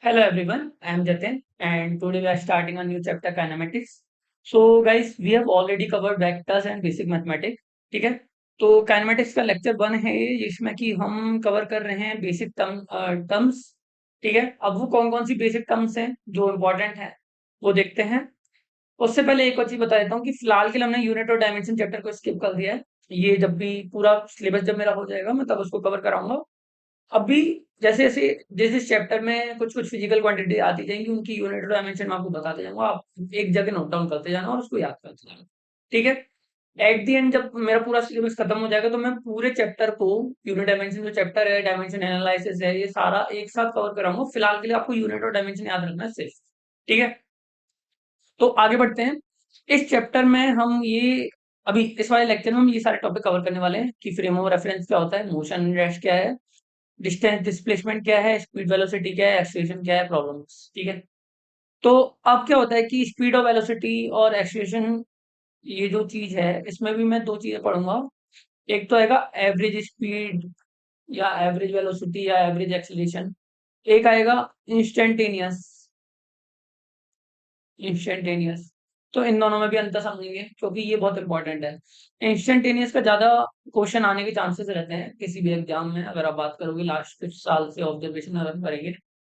Hello everyone, I am Jatin and today we are starting a new chapter kinematics. So guys, we have already covered vectors and basic mathematics. ठीक है, तो kinematics का lecture 1 है ये, जिसमें कि हम कवर कर रहे हैं बेसिक टर्म्स. ठीक है, अब वो कौन कौन सी बेसिक टर्म्स हैं जो इम्पोर्टेंट है वो देखते हैं. उससे पहले एक और चीज बता देता हूँ कि फिलहाल के लिए हमने यूनिट और डायमेंशन चैप्टर को स्किप कर दिया है. ये जब भी पूरा सिलेबस जब मेरा हो जाएगा मैं तब उसको कवर कराऊंगा. अभी जैसे जैसे जिस जिस चैप्टर में कुछ कुछ फिजिकल क्वांटिटी आती जाएंगी उनकी यूनिट और डायमेंशन मैं आपको बताते जाऊंगा. आप एक जगह नोट डाउन करते जाना और उसको याद करते जाना. ठीक है, एट दी एंड जब मेरा पूरा सिलेबस खत्म हो जाएगा तो मैं पूरे चैप्टर को, यूनिट डायमेंशन जो चैप्टर है, डायमेंशन एनालिसिस है, ये सारा एक साथ कवर कराऊंगा. फिलहाल के लिए आपको यूनिट और डायमेंशन याद रखना है सिर्फ. ठीक है, तो आगे बढ़ते हैं. इस चैप्टर में हम ये अभी इस वाले लेक्चर में हम ये सारे टॉपिक कवर करने वाले हैं कि फ्रेम ऑफ रेफरेंस क्या होता है, मोशन रेस्ट क्या है, डिस्टेंस डिस्प्लेसमेंट क्या है, स्पीड वेलोसिटी क्या है, एक्सीलरेशन क्या है, प्रॉब्लम्स. ठीक है, तो अब क्या होता है कि स्पीड और वेलोसिटी और एक्सीलरेशन, ये जो चीज है इसमें भी मैं दो चीजें पढ़ूंगा. एक तो आएगा एवरेज स्पीड या एवरेज वेलोसिटी या एवरेज एक्सीलरेशन. एक आएगा इंस्टेंटेनियस. इंस्टेंटेनियस, तो इन दोनों में भी अंतर समझेंगे क्योंकि ये बहुत इंपॉर्टेंट है. इंस्टेंटेनियस का ज्यादा क्वेश्चन आने के चांसेस रहते हैं किसी भी एग्जाम में. अगर आप बात करोगे लास्ट कुछ साल से ऑब्जर्वेशन अगर करेंगे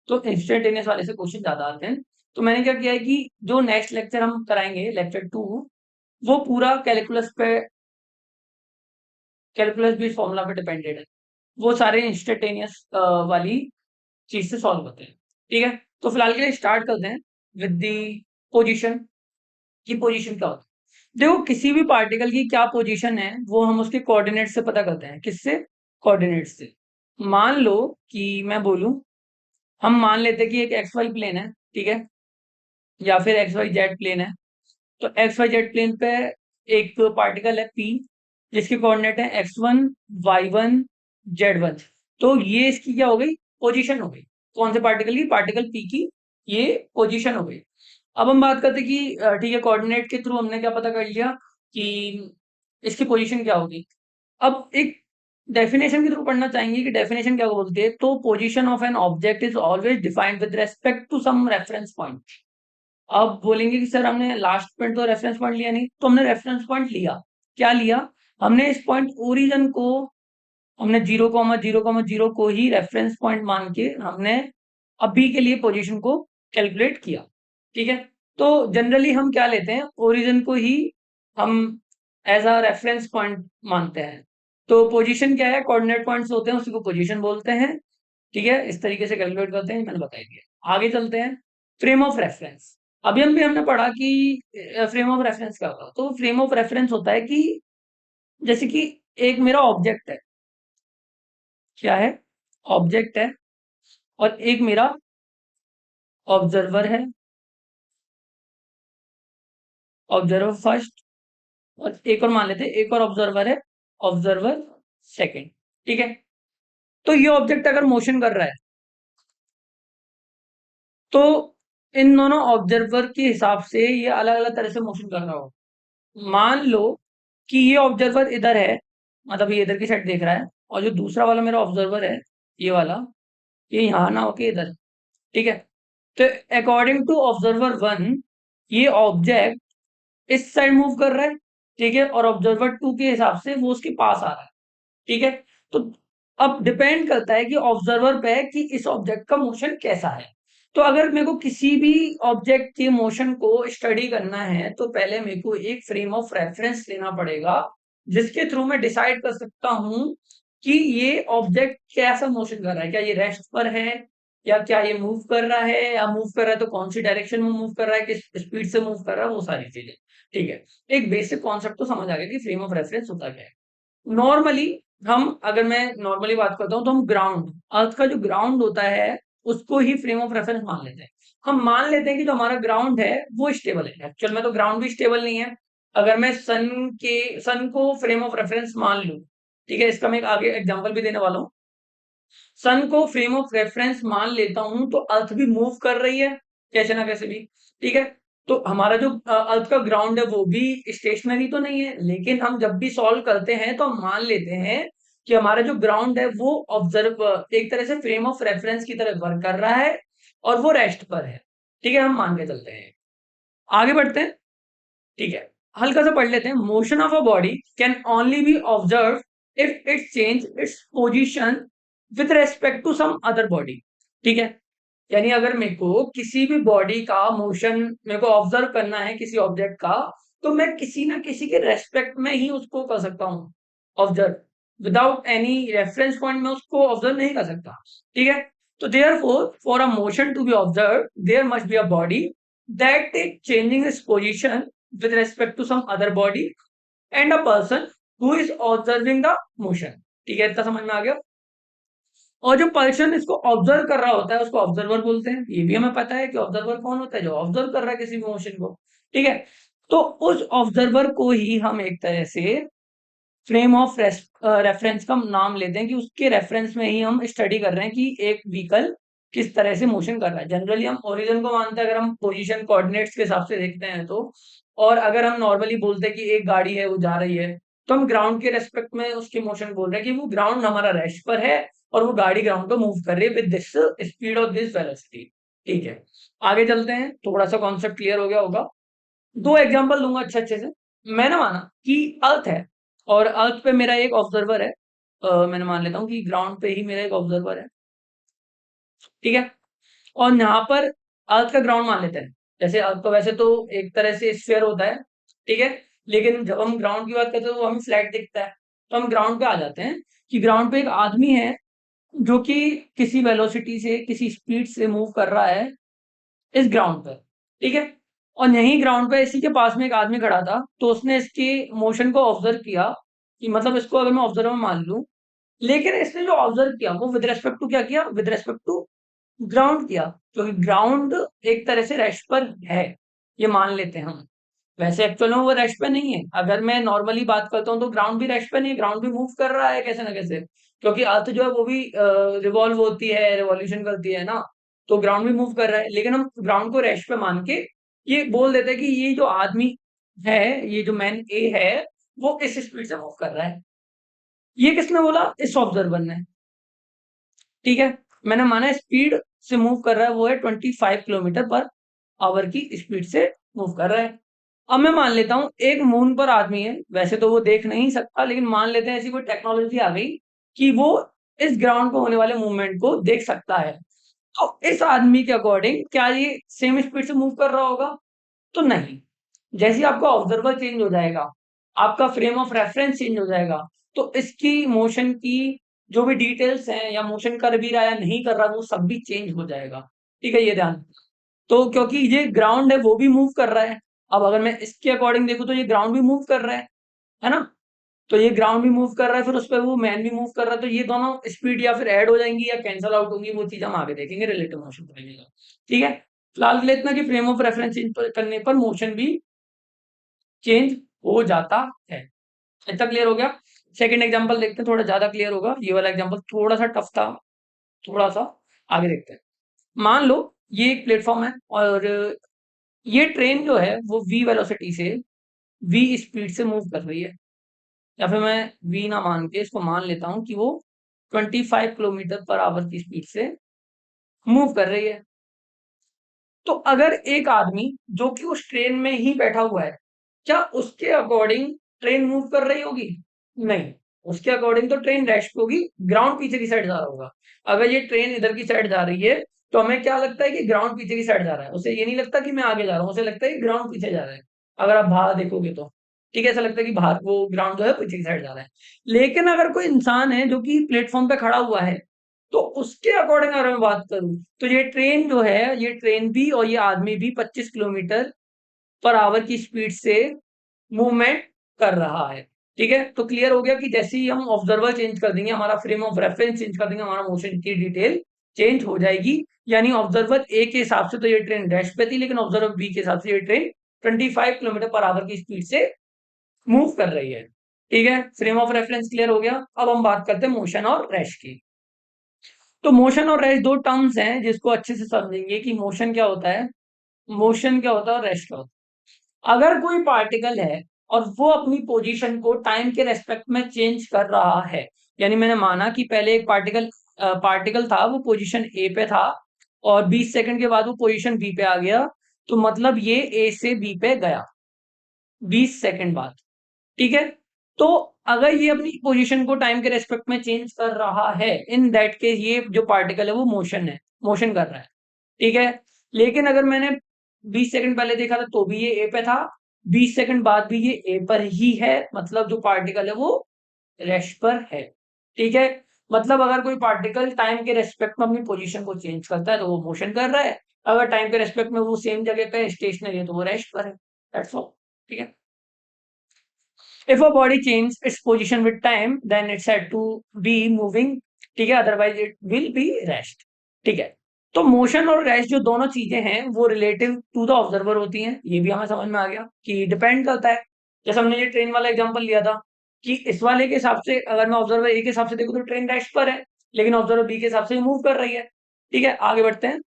तो इंस्टेंटेनियस वाले से क्वेश्चन ज्यादा आते हैं. तो मैंने क्या किया है कि जो नेक्स्ट लेक्चर हम कराएंगे, लेक्चर 2, वो पूरा कैलकुलस बेस्ड फॉर्मूला पे डिपेंडेड है. वो सारे इंस्टेंटेनियस वाली चीज से सॉल्व होते हैं. ठीक है, तो फिलहाल के लिए स्टार्ट करते हैं विद दी पोजीशन. की पोजीशन क्या होती है? देखो, किसी भी पार्टिकल की क्या पोजीशन है वो हम उसके कोऑर्डिनेट से पता करते हैं. किससे? कोऑर्डिनेट से. मान लो कि मैं बोलूं, हम मान लेते हैं कि एक एक्स वाई प्लेन है. ठीक है, या फिर एक्स वाई जेड प्लेन है. तो एक्स वाई जेड प्लेन पे एक पार्टिकल है पी, जिसके कोऑर्डिनेट है x1 y1 z1. तो ये इसकी क्या हो गई? पोजीशन हो गई. कौन से पार्टिकल की? पार्टिकल पी की ये पोजीशन हो गई. अब हम बात करते हैं कि ठीक है, कोऑर्डिनेट के थ्रू हमने क्या पता कर लिया कि इसकी पोजीशन क्या होगी. अब एक डेफिनेशन के थ्रू पढ़ना चाहेंगे कि डेफिनेशन क्या बोलती है. तो position of an object is always defined with respect to some reference point. अब बोलेंगे कि सर हमने लास्ट पॉइंट तो रेफरेंस पॉइंट लिया नहीं. तो हमने रेफरेंस पॉइंट लिया. क्या लिया? हमने इस पॉइंट ओरिजिन को, हमने 0,0,0 को ही रेफरेंस पॉइंट मान के हमने अभी के लिए पोजीशन को कैलकुलेट किया. ठीक है, तो जनरली हम क्या लेते हैं, ओरिजिन को ही हम एज अ रेफरेंस पॉइंट मानते हैं. तो पोजीशन क्या है? कोऑर्डिनेट पॉइंट्स होते हैं, उसी को पोजीशन बोलते हैं. ठीक है, इस तरीके से कैलकुलेट करते हैं, मैंने बता दिया. आगे चलते हैं. Frame of reference. अभी हमने पढ़ा कि फ्रेम ऑफ रेफरेंस क्या होता है. तो फ्रेम ऑफ रेफरेंस होता है कि जैसे कि एक मेरा ऑब्जेक्ट है. क्या है? ऑब्जेक्ट है. और एक मेरा ऑब्जर्वर है. Observer first. और एक और मान लेते हैं, एक और ऑब्जर्वर है, ऑब्जर्वर सेकंड. ठीक है, तो ये ऑब्जेक्ट अगर मोशन कर रहा है तो इन दोनों ऑब्जर्वर के हिसाब से ये अलग अलग तरह से मोशन कर रहा हो. मान लो कि ये ऑब्जर्वर इधर है, मतलब ये इधर की साइड देख रहा है, और जो दूसरा वाला मेरा ऑब्जर्वर है, ये वाला, ये यहाँ ना होके इधर. ठीक है, तो अकॉर्डिंग टू ऑब्जर्वर 1 ये ऑब्जेक्ट इस साइड मूव कर रहा है. ठीक है, और ऑब्जर्वर 2 के हिसाब से वो उसके पास आ रहा है. ठीक है, तो अब डिपेंड करता है कि ऑब्जर्वर पे है कि इस ऑब्जेक्ट का मोशन कैसा है. तो अगर मेरे को किसी भी ऑब्जेक्ट के मोशन को स्टडी करना है तो पहले मेरे को एक फ्रेम ऑफ रेफरेंस लेना पड़ेगा, जिसके थ्रू मैं डिसाइड कर सकता हूं कि ये ऑब्जेक्ट कैसा मोशन कर रहा है. क्या ये रेस्ट पर है, या क्या ये मूव कर रहा है, या मूव कर रहा है तो कौन सी डायरेक्शन में मूव कर रहा है, किस स्पीड से मूव कर रहा है, वो सारी चीजें. ठीक है, एक बेसिक कॉन्सेप्ट तो समझ आ गया कि फ्रेम ऑफ रेफरेंस होता क्या है. नॉर्मली हम, अगर मैं नॉर्मली बात करता हूँ तो हम ग्राउंड, अर्थ का जो ग्राउंड होता है उसको ही फ्रेम ऑफ रेफरेंस मान लेते हैं. हम मान लेते हैं कि जो हमारा ग्राउंड है वो स्टेबल है. एक्चुअल में तो ग्राउंड भी स्टेबल नहीं है. अगर मैं सन को फ्रेम ऑफ रेफरेंस मान लूं, ठीक है, इसका मैं एक आगे एग्जांपल भी देने वाला हूँ. सन को फ्रेम ऑफ रेफरेंस मान लेता हूं तो अर्थ भी मूव कर रही है कैसे ना कैसे भी. ठीक है, तो हमारा जो अर्थ का ग्राउंड है वो भी स्टेशनरी तो नहीं है, लेकिन हम जब भी सॉल्व करते हैं तो हम मान लेते हैं कि हमारा जो ग्राउंड है वो ऑब्जर्व एक तरह से फ्रेम ऑफ रेफरेंस की तरह वर्क कर रहा है. और वो रेस्ट पर है, ठीक है, हम मान के चलते हैं। आगे बढ़ते हैं, ठीक है, हल्का सा पढ़ लेते हैं। Motion of a body can only be observe if it change its position with respect to some other body, ठीक है। यानी अगर मेरे को किसी भी बॉडी का मोशन मेरे को ऑब्जर्व करना है किसी ऑब्जेक्ट का, तो मैं किसी ना किसी के रेस्पेक्ट में ही उसको कर सकता हूँ observe. Without any reference point में उसको ऑब्जर्व नहीं कर सकता, ठीक है। तो therefore for a motion to be observe there must be a body that is changing its position with respect to some other body and a person who is observing the motion, ठीक है, इतना समझ में आ गया। और जो person इसको observe कर रहा होता है उसको ऑब्जर्वर बोलते हैं, ये भी हमें पता है कि ऑब्जर्वर कौन होता है, जो ऑब्जर्व कर रहा है किसी भी मोशन को, ठीक है। तो उस ऑब्जर्वर को ही हम एक तरह से फ्रेम ऑफ रेफरेंस का नाम लेते हैं, कि उसके रेफरेंस में ही हम स्टडी कर रहे हैं कि एक व्हीकल किस तरह से मोशन कर रहा है। जनरली हम ओरिजिन को मानते हैं अगर हम पोजीशन कोऑर्डिनेट्स के हिसाब से देखते हैं तो, और अगर हम नॉर्मली बोलते हैं कि एक गाड़ी है वो जा रही है, तो हम ग्राउंड के रेस्पेक्ट में उसकी मोशन बोल रहे हैं कि वो ग्राउंड हमारा रेस्ट पर है और वो गाड़ी ग्राउंड पे मूव कर रही है विद दिस स्पीड और दिस वेलोसिटी, ठीक है। आगे चलते हैं, थोड़ा सा कॉन्सेप्ट क्लियर हो गया होगा। दो एग्जांपल दूंगा अच्छे अच्छे से। मैंने माना कि अर्थ है और अर्थ पे मेरा एक ऑब्जर्वर है, मैंने मान लेता हूँ कि ग्राउंड पे ही मेरा एक ऑब्जर्वर है, ठीक है। और यहाँ पर अर्थ का ग्राउंड मान लेते हैं। जैसे अर्थ तो वैसे तो एक तरह से स्फीयर होता है, ठीक है, लेकिन जब हम ग्राउंड की बात करते हैं तो हमें फ्लैट दिखता है। तो हम ग्राउंड पे आ जाते हैं कि ग्राउंड पे एक आदमी है जो कि किसी वेलोसिटी से किसी स्पीड से मूव कर रहा है इस ग्राउंड पर, ठीक है। और यहीं ग्राउंड पे इसी के पास में एक आदमी खड़ा था, तो उसने इसके मोशन को ऑब्जर्व किया, कि मतलब इसको अगर मैं ऑब्जर्वर मान लूं, लेकिन इसने जो ऑब्जर्व किया वो विद रेस्पेक्ट टू क्या किया, विद रेस्पेक्ट टू ग्राउंड किया, क्योंकि ग्राउंड एक तरह से रेस्ट पर है, ये मान लेते हैं हम। वैसे एक्चुअल में वो रेस्ट पे नहीं है, अगर मैं नॉर्मली बात करता हूँ तो ग्राउंड भी रेस्ट पे नहीं है, ग्राउंड भी मूव कर रहा है कैसे ना कैसे, क्योंकि अर्थ जो है वो भी रिवॉल्व होती है, रिवॉल्यूशन करती है ना, तो ग्राउंड भी मूव कर रहा है। लेकिन हम ग्राउंड को रेस्ट पे मान के ये बोल देते हैं कि ये जो आदमी है, ये जो मैन ए है, वो इस स्पीड से मूव कर रहा है। ये किसने बोला, इस ऑब्जर्वर ने, ठीक है। मैंने माना स्पीड से मूव कर रहा है वो है 25 किलोमीटर पर आवर की स्पीड से मूव कर रहा है। अब मैं मान लेता हूँ एक मून पर आदमी है, वैसे तो वो देख नहीं सकता, लेकिन मान लेते हैं ऐसी कोई टेक्नोलॉजी आ गई कि वो इस ग्राउंड पे होने वाले मूवमेंट को देख सकता है। तो इस आदमी के अकॉर्डिंग क्या ये सेम स्पीड से मूव कर रहा होगा, तो नहीं। जैसे ही आपका ऑब्जर्वर चेंज हो जाएगा, आपका फ्रेम ऑफ रेफरेंस चेंज हो जाएगा, तो इसकी मोशन की जो भी डिटेल्स हैं, या मोशन कर भी रहा है या नहीं कर रहा, वो सब भी चेंज हो जाएगा, ठीक है, ये ध्यान। तो क्योंकि ये ग्राउंड है वो भी मूव कर रहा है, अब अगर मैं इसके अकॉर्डिंग देखूं तो ये ग्राउंड भी मूव कर रहा है ना। तो ये ग्राउंड भी मूव कर रहा है, फिर उस पर वो मैन भी मूव कर रहा है, तो ये दोनों स्पीड या फिर ऐड हो जाएंगी या कैंसल आउट होंगी, वो चीज हम आगे देखेंगे रिलेटिव मोशन करेंगे, ठीक है। फिलहाल के लिए इतना कि फ्रेम ऑफ रेफरेंस चेंज करने पर मोशन भी चेंज हो जाता है। इतना क्लियर हो गया। सेकंड एग्जांपल देखते हैं, थोड़ा ज्यादा क्लियर होगा। ये वाला एग्जांपल थोड़ा सा टफ था, थोड़ा सा आगे देखते हैं। मान लो ये एक प्लेटफॉर्म है और ये ट्रेन जो है वो v वेलोसिटी से v स्पीड से मूव कर रही है, या फिर मैं v ना मान के इसको मान लेता हूं कि वो 25 किलोमीटर पर आवर की स्पीड से मूव कर रही है। तो अगर एक आदमी जो कि उस ट्रेन में ही बैठा हुआ है, क्या उसके अकॉर्डिंग ट्रेन मूव कर रही होगी? नहीं, उसके अकॉर्डिंग तो ट्रेन रेस्ट होगी, ग्राउंड पीछे की साइड जा रहा होगा। अगर ये ट्रेन इधर की साइड जा रही है, तो हमें क्या लगता है कि ग्राउंड पीछे की साइड जा रहा है, उसे ये नहीं लगता कि मैं आगे जा रहा हूँ, उसे लगता है कि ग्राउंड पीछे जा रहा है। अगर आप बाहर देखोगे तो, ठीक है, ऐसा लगता है कि बाहर वो ग्राउंड जो है पीछे की साइड जा रहा है। लेकिन अगर कोई इंसान है जो कि प्लेटफॉर्म पे खड़ा हुआ है, तो उसके अकॉर्डिंग अगर मैं बात करूं, तो ये ट्रेन जो है, ये ट्रेन भी और ये आदमी भी 25 किलोमीटर पर आवर की स्पीड से मूवमेंट कर रहा है, ठीक है। तो क्लियर हो गया कि जैसे ही हम ऑब्जर्वर चेंज कर देंगे, हमारा फ्रेम ऑफ रेफरेंस चेंज कर देंगे, हमारा मोशन की डिटेल चेंज हो जाएगी। यानी ऑब्जर्वर ए के हिसाब से तो ये ट्रेन डैश पे थी, लेकिन ऑब्जर्वर बी के हिसाब से ये ट्रेन 25 किलोमीटर पर आवर की स्पीड से मूव कर रही है, ठीक है। फ्रेम ऑफ रेफरेंस क्लियर हो गया। अब हम बात करते हैं मोशन और रेस्ट की। तो मोशन और रेस्ट दो टर्म्स हैं जिसको अच्छे से समझेंगे कि मोशन क्या होता है, मोशन क्या होता है और रेस्ट क्या होता है। अगर कोई पार्टिकल है और वो अपनी पोजीशन को टाइम के रेस्पेक्ट में चेंज कर रहा है, यानी मैंने माना कि पहले एक पार्टिकल था, वो पोजीशन ए पे था, और 20 सेकंड के बाद वो पोजीशन बी पे आ गया, तो मतलब ये ए से बी पे गया 20 सेकंड बाद। ठीक है, तो अगर ये अपनी पोजीशन को टाइम के रेस्पेक्ट में चेंज कर रहा है, इन दैट केस ये जो पार्टिकल है वो मोशन कर रहा है। ठीक है, लेकिन अगर मैंने 20 सेकंड पहले देखा था तो भी ये ए पे था, 20 सेकंड बाद भी ये ए पर ही है, मतलब जो पार्टिकल है वो रेस्ट पर है। ठीक है, मतलब अगर कोई पार्टिकल टाइम के रेस्पेक्ट में अपनी पोजीशन को चेंज करता है तो वो मोशन कर रहा है, अगर टाइम के रेस्पेक्ट में वो सेम जगह पे स्टेशनरी है तो वो रेस्ट पर है। That's all. ठीक है, if a body changes its position with time then it's said to be moving। ठीक है, otherwise it will be rest. ठीक है, तो मोशन और रेस्ट जो दोनों चीजें हैं वो रिलेटिव टू द ऑब्जर्वर होती हैं, ये भी हमें समझ में आ गया कि डिपेंड करता है। जैसे हमने ये ट्रेन वाला एग्जांपल लिया था कि इस वाले के हिसाब से अगर मैं ऑब्जर्वर ए के हिसाब से देखूं तो ट्रेन रेस्ट पर है, लेकिन ऑब्जर्वर बी के हिसाब से मूव कर रही है। ठीक है, आगे बढ़ते हैं।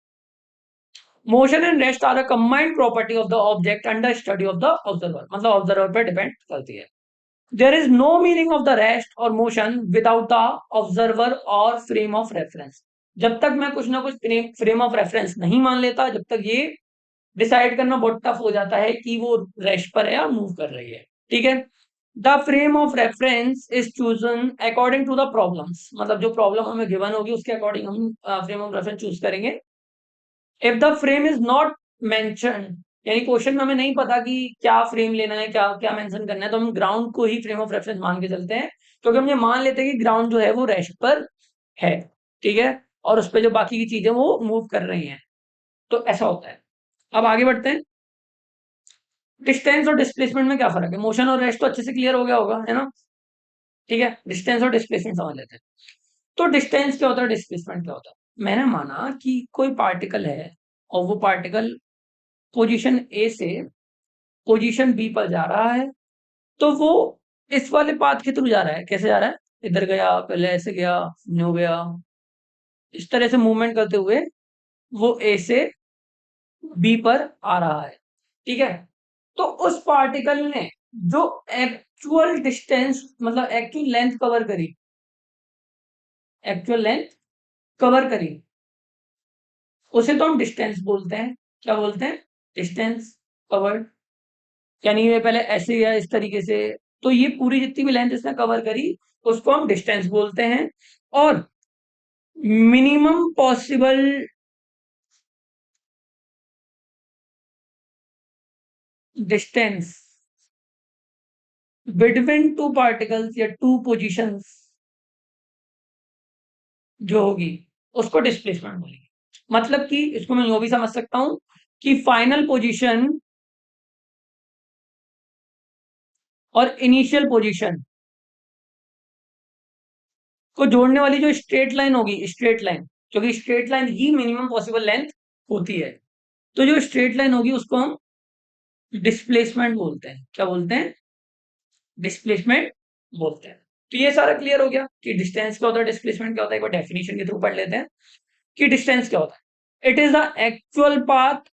Motion and rest are a combined property of the object under study of the observer, मतलब ऑब्जर्वर पर डिपेंड करती है। There is no meaning of the rest or motion without the observer or frame of reference। जब तक मैं कुछ ना कुछ फ्रेम ऑफ रेफरेंस नहीं मान लेता, जब तक ये डिसाइड करना बहुत टफ हो जाता है कि वो रेस्ट पर है या मूव कर रही है। ठीक है, the frame of reference is chosen according to the problems, मतलब जो प्रॉब्लम हमें गिवन होगी उसके अकॉर्डिंग हम फ्रेम ऑफ रेफरेंस चूज करेंगे। If the frame is not mention, यानी क्वेश्चन में हमें नहीं पता कि क्या फ्रेम लेना है, क्या क्या मेंशन करना है, तो हम ग्राउंड को ही फ्रेम ऑफ रेफरेंस मान के चलते हैं, क्योंकि हम ये मान लेते हैं कि ग्राउंड जो है वो रेस्ट पर है। ठीक है, और उस पर जो बाकी की चीजें वो मूव कर रही हैं, तो ऐसा होता है। अब आगे बढ़ते हैं। डिस्टेंस और डिस्प्लेसमेंट में क्या फर्क है? मोशन और रेस्ट तो अच्छे से क्लियर हो गया होगा, है ना? ठीक है, डिस्टेंस और डिस्प्लेसमेंट समझ लेते हैं। तो डिस्टेंस क्या होता है, डिस्प्लेसमेंट क्या होता है? मैंने माना कि कोई पार्टिकल है और वो पार्टिकल पोजीशन ए से पोजीशन बी पर जा रहा है, तो वो इस वाले पाथ के थ्रू जा रहा है। कैसे जा रहा है? इधर गया, पहले ऐसे गया, न्यू गया, इस तरह से मूवमेंट करते हुए वो ए से बी पर आ रहा है। ठीक है, तो उस पार्टिकल ने जो एक्चुअल डिस्टेंस, मतलब एक्चुअल लेंथ कवर करी, एक्चुअल लेंथ कवर करी, उसे तो हम डिस्टेंस बोलते हैं। क्या बोलते हैं? Distance covered. यानी ये पहले ऐसे या इस तरीके से, तो ये पूरी जितनी भी लेंथ इसने कवर करी उसको हम डिस्टेंस बोलते हैं। और minimum possible distance between two particles या टू पोजीशंस जो होगी उसको डिस्प्लेसमेंट बोलेंगे। मतलब कि इसको मैं यूं भी समझ सकता हूं कि फाइनल पोजीशन और इनिशियल पोजीशन को जोड़ने वाली जो स्ट्रेट लाइन होगी, स्ट्रेट लाइन, क्योंकि स्ट्रेट लाइन ही मिनिमम पॉसिबल लेंथ होती है, तो जो स्ट्रेट लाइन होगी उसको हम डिस्प्लेसमेंट बोलते हैं। क्या बोलते हैं? डिस्प्लेसमेंट बोलते हैं। तो ये सारा क्लियर हो गया कि डिस्टेंस क्या होता है, डिस्प्लेसमेंट क्या होता है। एक बार डेफिनेशन के थ्रू पढ़ लेते हैं कि डिस्टेंस क्या होता है। It is the actual path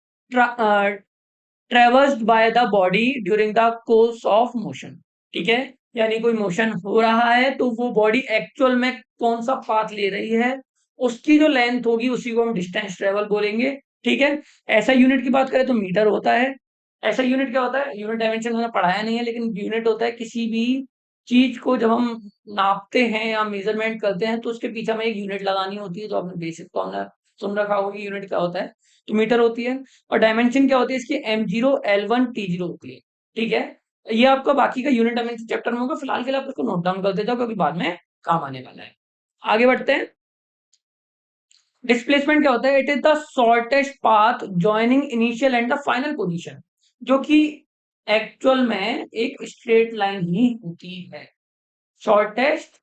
traversed by the body during the course of motion. ठीक है, यानी कोई मोशन हो रहा है तो वो बॉडी एक्चुअल में कौन सा पाथ ले रही है, उसकी जो लेंथ होगी उसी को हम डिस्टेंस ट्रेवल बोलेंगे। ठीक है, ऐसा यूनिट की बात करें तो मीटर होता है। ऐसा यूनिट क्या होता है? यूनिट डायमेंशन मैंने पढ़ाया नहीं है, लेकिन यूनिट होता है किसी भी चीज को जब हम नापते हैं या मेजरमेंट करते हैं तो उसके पीछे हमें एक यूनिट लगानी होती है। तो आपने बेसिक तो हमने सुन रखा होगा कि यूनिट क्या होता है, तो मीटर होती है। और डायमेंशन क्या होती है इसकी? M0 L1 T0 होती है। ठीक है, ये आपका बाकी का यूनिट डायमेंशन चैप्टर में होगा, फिलहाल के लिए आप इसको नोट डाउन कर देते हो क्योंकि बाद में काम आने वाला है। आगे बढ़ते हैं। डिस्प्लेसमेंट क्या होता है? It is the shortest path joining initial and the final position, जो कि एक्चुअल में एक स्ट्रेट लाइन ही होती है। शॉर्टेस्ट,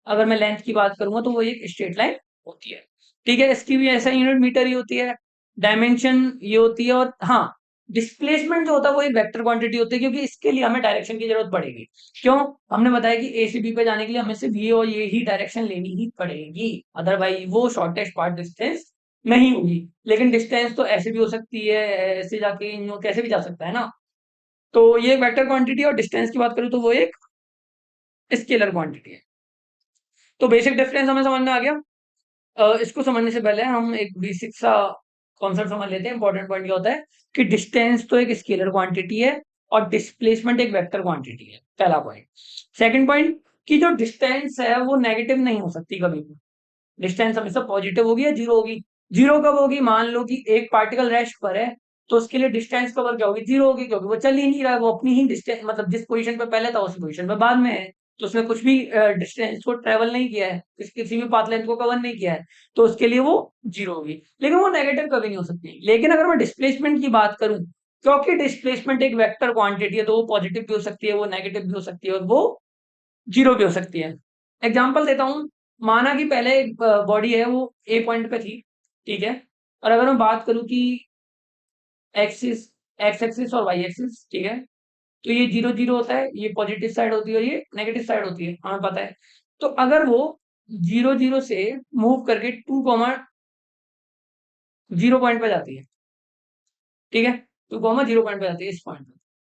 अगर मैं लेंथ की बात करूंगा तो वो एक स्ट्रेट लाइन होती है। ठीक है, इसकी भी ऐसा यूनिट मीटर ही होती है। डायमेंशन ये होती है। और हाँ, डिस्प्लेसमेंट जो होता है वो एक वेक्टर क्वांटिटी होती है, क्योंकि इसके लिए हमें डायरेक्शन की जरूरत पड़ेगी। क्यों? हमने बताया कि ए से बी पे जाने के लिए हमें सिर्फ ये और ये ही डायरेक्शन लेनी ही पड़ेगी, अदरवाइज वो शॉर्टेस्ट पार्ट डिस्टेंस नहीं होगी। लेकिन डिस्टेंस तो ऐसे भी हो सकती है, ऐसे जाके कैसे भी जा सकता है ना। तो ये वेक्टर क्वांटिटी, और डिस्टेंस की बात करूं तो वो एक स्केलर क्वांटिटी है। तो बेसिक डिफरेंस हमें समझ में आ गया। इसको समझने से पहले हम एक बेसिक सा कॉन्सेप्ट समझ लेते हैं। इंपॉर्टेंट पॉइंट क्या होता है कि डिस्टेंस तो एक स्केलर क्वांटिटी है और डिस्प्लेसमेंट एक वेक्टर क्वांटिटी है, पहला पॉइंट। सेकंड पॉइंट कि जो डिस्टेंस है वो नेगेटिव नहीं हो सकती कभी भी, डिस्टेंस हमेशा पॉजिटिव होगी या जीरो होगी। जीरो कब होगी? मान लो कि एक पार्टिकल रेस्ट पर है तो उसके लिए डिस्टेंस कवर क्या होगी? जीरो होगी, क्योंकि वो चल ही नहीं रहा है, वो अपनी ही डिस्टेंस मतलब जिस पोजीशन पे पहले था उसी पोजीशन पे बाद में है, तो उसने कुछ भी डिस्टेंस को ट्रेवल नहीं किया है, किसी भी पाथ लेंथ को कवर नहीं किया है, तो उसके लिए वो जीरो होगी। लेकिन वो नेगेटिव कभी नहीं हो सकती। लेकिन अगर मैं डिस्प्लेसमेंट की बात करूं, क्योंकि डिस्प्लेसमेंट एक वेक्टर क्वांटिटी है, तो वो पॉजिटिव भी हो सकती है, वो नेगेटिव भी हो सकती है, और वो जीरो भी हो सकती है। एग्जाम्पल देता हूं, माना कि पहले एक बॉडी है वो ए पॉइंट पे थी, ठीक है, और अगर मैं बात करूं कि एक्सिस एक्स एक्सिस और वाई एक्सिस, ठीक है, तो ये जीरो जीरो होता है, ये पॉजिटिव साइड होती है और ये नेगेटिव साइड होती है, हमें पता है। तो अगर वो जीरो जीरो से मूव करके 2, 0 पॉइंट पे जाती है, ठीक है, 2, 0 पॉइंट पे जाती है इस पॉइंट पे,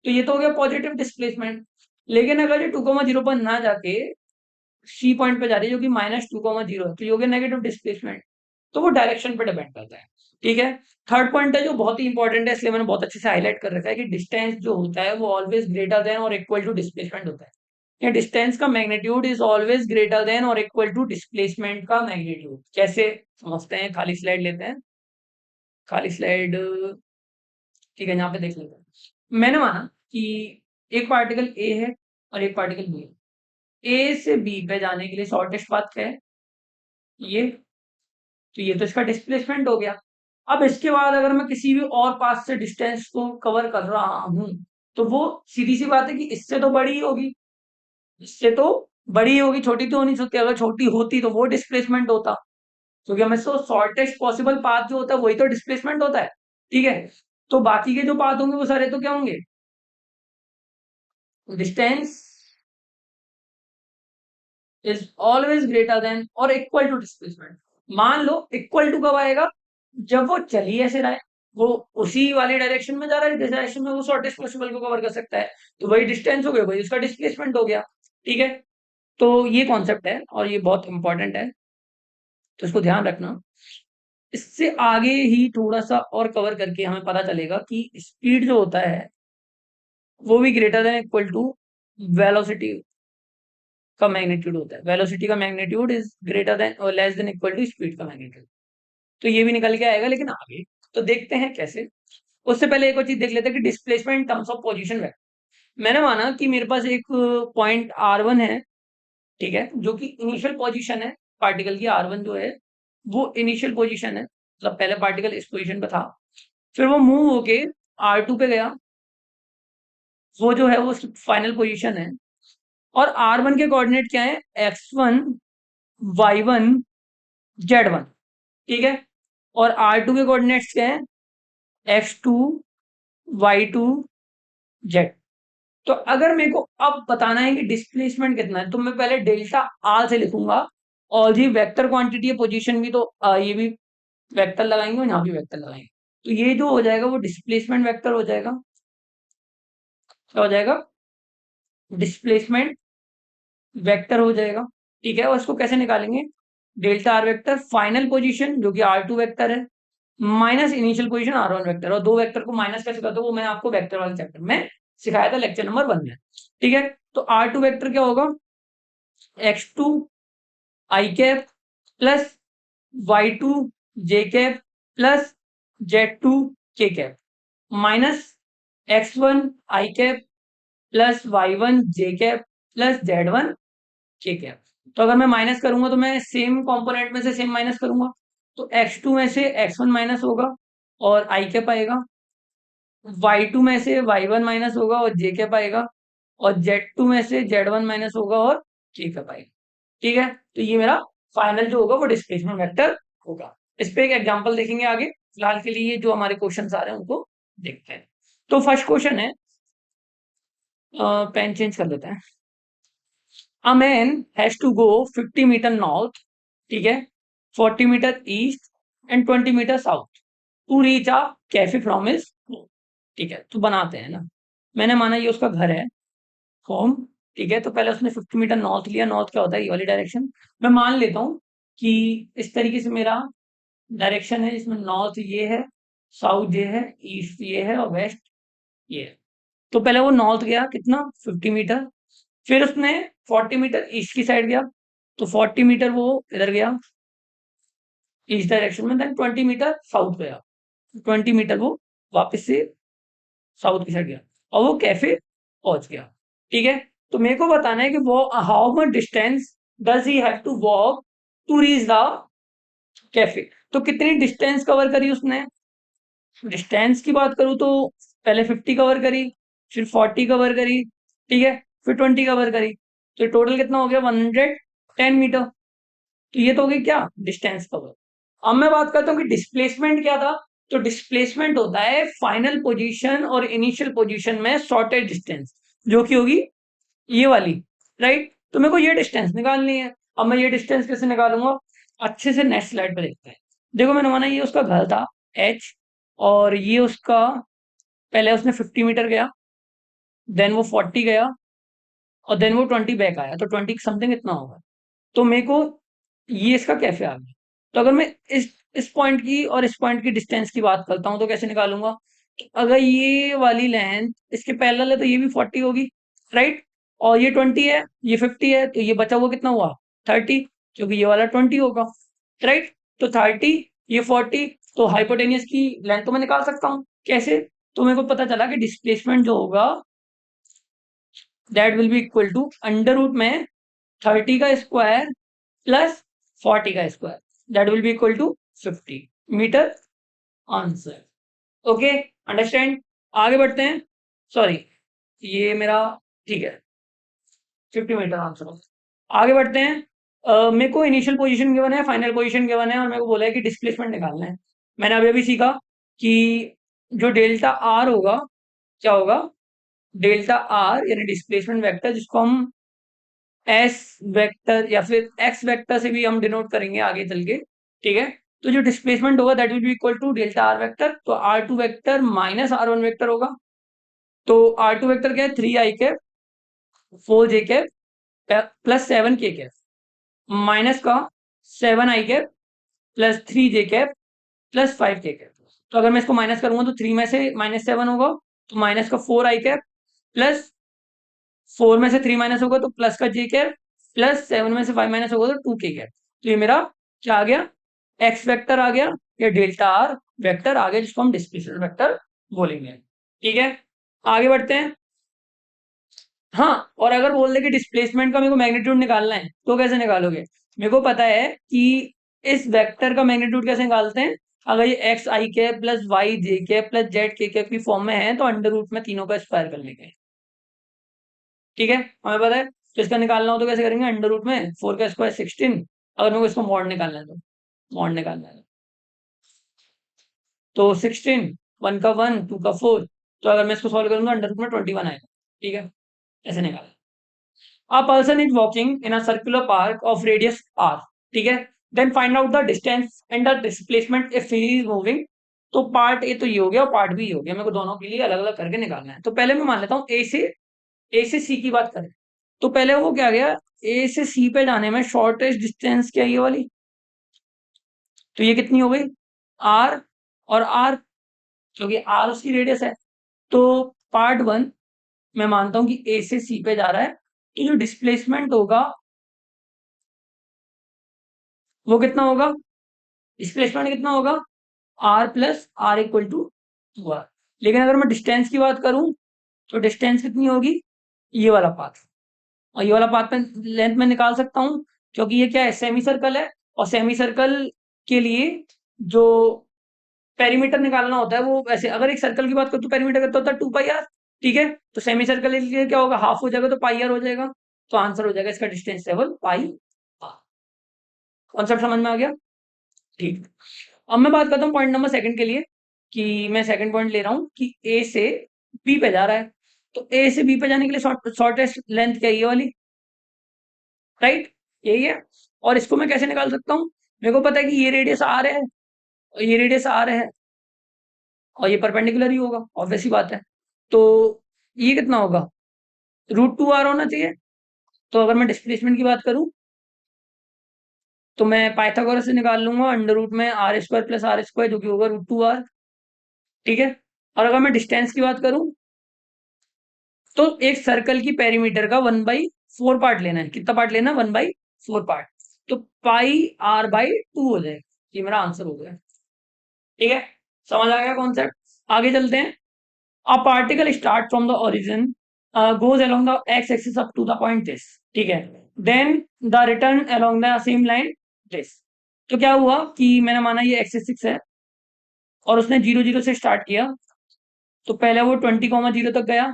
तो ये तो हो गया पॉजिटिव डिस्प्लेसमेंट। लेकिन अगर ये 2, 0 पर ना जाके सी पॉइंट पे जा रही है जो कि -2, 0 है, तो ये हो गया नेगेटिव डिस्प्लेसमेंट। तो वो डायरेक्शन पे डिपेंड करता है, ठीक है। थर्ड पॉइंट है जो बहुत ही इंपॉर्टेंट है, इसलिए मैंने बहुत अच्छे से हाईलाइट कर रखा है कि डिस्टेंस जो होता है वो ऑलवेज ग्रेटर देन और इक्वल टू डिस्प्लेसमेंट होता है। या डिस्टेंस का magnitude is always greater than और इक्वल टू डिस्प्लेसमेंट का मैग्नीट्यूड। कैसे समझते हैं? खाली स्लाइड लेते हैं, खाली स्लाइड, ठीक है, यहाँ पे देख लेते हैं। मैंने माना कि एक पार्टिकल ए है और एक पार्टिकल बी है। ए से बी पे जाने के लिए शॉर्टेस्ट पाथ क्या है? ये, तो ये तो इसका डिस्प्लेसमेंट हो गया। अब इसके बाद अगर मैं किसी भी और पाथ से डिस्टेंस को कवर कर रहा हूं, तो वो सीधी सी बात है कि इससे तो बड़ी ही होगी, इससे तो बड़ी ही होगी, छोटी तो नहीं सकती। अगर छोटी होती तो वो डिस्प्लेसमेंट होता, क्योंकि हमें तो शॉर्टेस्ट पॉसिबल पाथ जो होता है वही तो डिस्प्लेसमेंट होता है, ठीक है। तो बाकी के जो पाथ होंगे वो सारे तो क्या होंगे? Distance is always greater than और इक्वल टू डिस्प्लेसमेंट। मान लो इक्वल टू कब आएगा? जब वो चल ही ऐसे रहा है, वो उसी वाली डायरेक्शन में जा रहा है जिस डायरेक्शन में वो शॉर्टेस्ट पॉसिबल को कवर कर सकता है, तो वही डिस्टेंस हो गया, वही उसका डिस्प्लेसमेंट हो गया, ठीक है। तो ये कॉन्सेप्ट है और ये बहुत इंपॉर्टेंट है, तो इसको ध्यान रखना। इससे आगे ही थोड़ा सा और कवर करके हमें पता चलेगा कि स्पीड जो होता है वो भी greater than equal to velocity का मैग्नीट्यूड होता है। वेलोसिटी का मैग्नीट्यूड इज ग्रेटर देन और less than equal to speed का मैग्नीट्यूड। तो ये भी निकल के आएगा, लेकिन आगे तो देखते हैं कैसे। उससे पहले एक और चीज देख लेते हैं कि डिस्प्लेसमेंट टर्म्स ऑफ पोजीशन है। मैंने माना कि मेरे पास एक पॉइंट R1 है, ठीक है, जो कि इनिशियल पोजीशन है पार्टिकल की। R1 जो है वो इनिशियल पोजीशन है, मतलब पहले पार्टिकल इस पोजीशन पे था, फिर वो मूव होके R2 पे गया, वो जो है वो फाइनल पोजीशन है। और R1 के कोऑर्डिनेट क्या है? X1 Y1 Z1, ठीक है। और R2 के कोऑर्डिनेट्स क्या है? X2 Y2 Z। तो अगर मेरे को अब बताना है कि डिस्प्लेसमेंट कितना है, तो मैं पहले डेल्टा आर से लिखूंगा। और ये वेक्टर क्वांटिटी है, पोजीशन भी, तो ये भी वेक्टर लगाएंगे और यहाँ भी वेक्टर लगाएंगे, तो ये जो हो जाएगा वो डिस्प्लेसमेंट वेक्टर हो जाएगा। क्या हो जाएगा? डिस्प्लेसमेंट वेक्टर हो जाएगा, ठीक है। और इसको कैसे निकालेंगे? Delta R vector final position जो कि R2 वेक्टर है, minus initial position R1 vector. और दो वेक्टर को माइनस कैसे करते हो वो मैंने आपको वेक्टर वाले चैप्टर में सिखाया था, लेक्चर नंबर 1 में, ठीक है। तो R2 वेक्टर क्या होगा? X2 आई कैप प्लस Y2 जे कैप प्लस Z2 के कैप माइनस X1 आई कैप प्लस Y1 जे कैप प्लस Z1 के कैप। तो अगर मैं माइनस करूंगा तो मैं सेम कंपोनेंट में से सेम माइनस करूंगा, तो X2 में से X1 माइनस होगा और आई कैप आएगा, Y2 में से Y1 माइनस होगा और जे कैप आएगा, और Z2 में से Z1 माइनस होगा और के कैप आएगा, ठीक है। तो ये मेरा फाइनल जो होगा वो डिस्प्लेसमेंट वेक्टर होगा। इस पे एक एग्जांपल देखेंगे आगे। फिलहाल के लिए जो हमारे क्वेश्चंस आ रहे हैं उनको देखते हैं। तो फर्स्ट क्वेश्चन है, पेन चेंज कर लेते हैं। A man has to go 50 metre north, ठीक है, 40 metre east and 20 metre south to reach a cafe from his home, ठीक है। तो बनाते हैं ना, मैंने माना ये उसका घर है, होम, ठीक है। तो पहले उसने 50 मीटर नॉर्थ लिया। नॉर्थ क्या होता है? ये वाली डायरेक्शन। मैं मान लेता हूँ कि इस तरीके से मेरा डायरेक्शन है, इसमें नॉर्थ ये है, साउथ ये है, ईस्ट ये है और वेस्ट ये है। तो पहले वो नॉर्थ गया कितना 50 मीटर, फिर उसने 40 मीटर ईस्ट की साइड गया, तो 40 मीटर वो इधर गया ईस्ट डायरेक्शन में, देन 20 मीटर साउथ गया, 20 मीटर वो वापस से साउथ की साइड गया और वो कैफे पहुंच गया। ठीक है, तो मेरे को बताना है कि वो how much distance does he have to walk to reach the cafe. तो कितनी डिस्टेंस कवर करी उसने, डिस्टेंस की बात करूं तो पहले 50 कवर करी, फिर 40 कवर करी, ठीक है, फिर 20 कवर करी, तो टोटल कितना हो गया 110 मीटर। तो ये तो हो गई क्या डिस्टेंस कवर। अब मैं बात करता हूँ कि डिस्प्लेसमेंट क्या था। तो डिस्प्लेसमेंट होता है फाइनल पोजीशन और इनिशियल पोजीशन में शॉर्टेज डिस्टेंस, जो कि होगी ये वाली, राइट। तो मेरे को ये डिस्टेंस निकालनी है। अब मैं ये डिस्टेंस कैसे निकालूंगा, अच्छे से नेक्स्ट स्लाइड पे देखते हैं। देखो मैंने माना ये उसका घर था एच, और ये उसका, पहले उसने 50 मीटर गया, देन वो 40 गया और देन वो 20 बैक आया, तो 20 समथिंग इतना होगा। तो मेरे को ये इसका कैफे आ गया। तो अगर मैं इस पॉइंट की और इस पॉइंट की डिस्टेंस की बात करता हूँ तो कैसे निकालूंगा, अगर ये वाली लेंथ इसके पैरेलल है तो ये भी 40 होगी, राइट। और ये 20 है, ये 50 है, तो ये बचा हुआ कितना हुआ 30, क्योंकि ये वाला 20 होगा, राइट। तो 30, ये 40, तो हाइपोटेनियस की लेंथ तो मैं निकाल सकता हूँ। कैसे, तो मेरे को पता चला कि डिस्प्लेसमेंट जो होगा that will be equal to under root में 30 का स्क्वायर प्लस 40 का square, that will be equal to 50 metre answer. Okay, understand. आगे बढ़ते हैं, सॉरी ये मेरा, ठीक है 50 मीटर आंसर। आगे बढ़ते हैं। मेरे को इनिशियल पोजीशन गिवन है, फाइनल पोजीशन गिवन है, और मेरे को बोला है कि डिस्प्लेसमेंट निकालना है। मैंने अभी अभी सीखा कि जो डेल्टा आर होगा, क्या होगा, डेल्टा आर यानी डिस्प्लेसमेंट वेक्टर, जिसको हम एस वेक्टर या फिर एक्स वेक्टर से भी हम डिनोट करेंगे आगे चल के, ठीक है। तो जो डिस्प्लेसमेंट होगा that will be equal to delta R vector, तो R two vector minus R one vector होगा। तो आर टू वेक्टर क्या है, 3 I cap 4 J cap plus 7 K cap, minus का 7 I cap plus 3 J cap plus 5 K cap. तो अगर मैं इसको माइनस करूंगा तो 3 में से -7 होगा, तो माइनस का 4 आई कैप प्लस 4 में से 3 माइनस होगा तो प्लस का जे कैप प्लस 7 में से 5 माइनस होगा तो 2 के कैप। तो ये मेरा क्या आ गया, एक्स वेक्टर आ गया, या डेल्टा आर वेक्टर आ गया, जिसको हम डिस्प्लेसमेंट वेक्टर बोलेंगे। ठीक है, आगे बढ़ते हैं। हाँ, और अगर बोल दे कि डिस्प्लेसमेंट का मेरे को मैग्नीट्यूड निकालना है तो कैसे निकालोगे। मेरे को पता है कि इस वेक्टर का मैग्नीट्यूड कैसे निकालते हैं। अगर ये एक्स आई कैप प्लस वाई जे कैप प्लस जेड के कैप की फॉर्म में है तो अंडर रूट में तीनों का स्क्वायर कर लेंगे। ठीक है, हमें पता है। तो इसका निकालना हो तो कैसे करेंगे, अंडर रूट में 4 का स्क्वायर 16, अगर मेरे को इसको मॉड निकालना है तो मॉड निकालना है तो 16, 1 का 1 2 का 4, तो अगर मैं इसको सॉल्व करूंगा अंडर रूट में 21 आएगा। ठीक है, ऐसे निकाला। A person is walking in a circular park of radius r, ठीक है, then find out the distance and the displacement if he is moving। तो पार्ट ए तो ये हो गया और पार्ट बी ये हो गया, मेरे को दोनों के लिए अलग अलग करके निकालना है। तो पहले मैं मान लेता हूँ ए से सी की बात करें, तो पहले वो क्या गया, ए से सी पे जाने में शॉर्टेस्ट डिस्टेंस क्या है, ये वाली, तो ये कितनी हो गई आर और आर, क्योंकि आर उसकी रेडियस है। तो पार्ट वन मैं मानता हूं कि ए से सी पे जा रहा है, तो जो डिस्प्लेसमेंट होगा वो कितना होगा, डिस्प्लेसमेंट कितना होगा r plus r equal to 2r। लेकिन अगर मैं डिस्टेंस की बात करूं तो डिस्टेंस कितनी होगी, ये वाला पाथ, और ये वाला पाथ में लेंथ में निकाल सकता हूं, क्योंकि ये क्या है सेमी सर्कल है, और सेमी सर्कल के लिए जो पेरीमीटर निकालना होता है वो वैसे, अगर एक सर्कल की बात करूं तो पेरीमीटर कितना होता है 2 पाई आर। ठीक है, तो सेमी सर्कल के लिए क्या होगा, हाफ हो जाएगा तो पाई आर हो जाएगा, तो आंसर हो जाएगा इसका distance level pi r. Concept समझ में आ गया, ठीक। अब मैं बात करता हूँ पॉइंट नंबर सेकंड के लिए, कि मैं सेकंड पॉइंट ले रहा हूँ कि ए से बी पे जा रहा है, तो ए से बी पे जाने के लिए शॉर्टेस्ट लेंथ क्या है, ये वाली, राइट, यही है। और इसको मैं कैसे निकाल सकता हूँ, मेरे को पता है कि ये रेडियस आर है और ये रेडियस आर है और ये परपेंडिकुलर ही होगा, ऑब्वियस सी बात है। तो ये कितना होगा, √2r होना चाहिए। तो अगर मैं डिस्प्लेसमेंट की बात करूं तो मैं पाइथागोरस से निकाल लूंगा अंडर रूट में r square plus r square, जो कि होगा √2r। ठीक है। और अगर मैं डिस्टेंस की बात करूं, तो एक सर्कल की पेरीमीटर का 1/4 पार्ट लेना है। कितना पार्ट लेना है? 1/4 पार्ट। तो πr/2 हो जाएगा। ये मेरा आंसर हो गया। ठीक है, समझ आ गया कॉन्सेप्ट? आगे चलते हैं। A particle start from the origin, goes along the x axis up to the point this. ठीक है, then the return along the same line this. तो क्या हुआ कि मैंने माना ये एक्स एक्सिस है और उसने 0 0 से स्टार्ट किया। तो पहले वो 20,0 तक गया,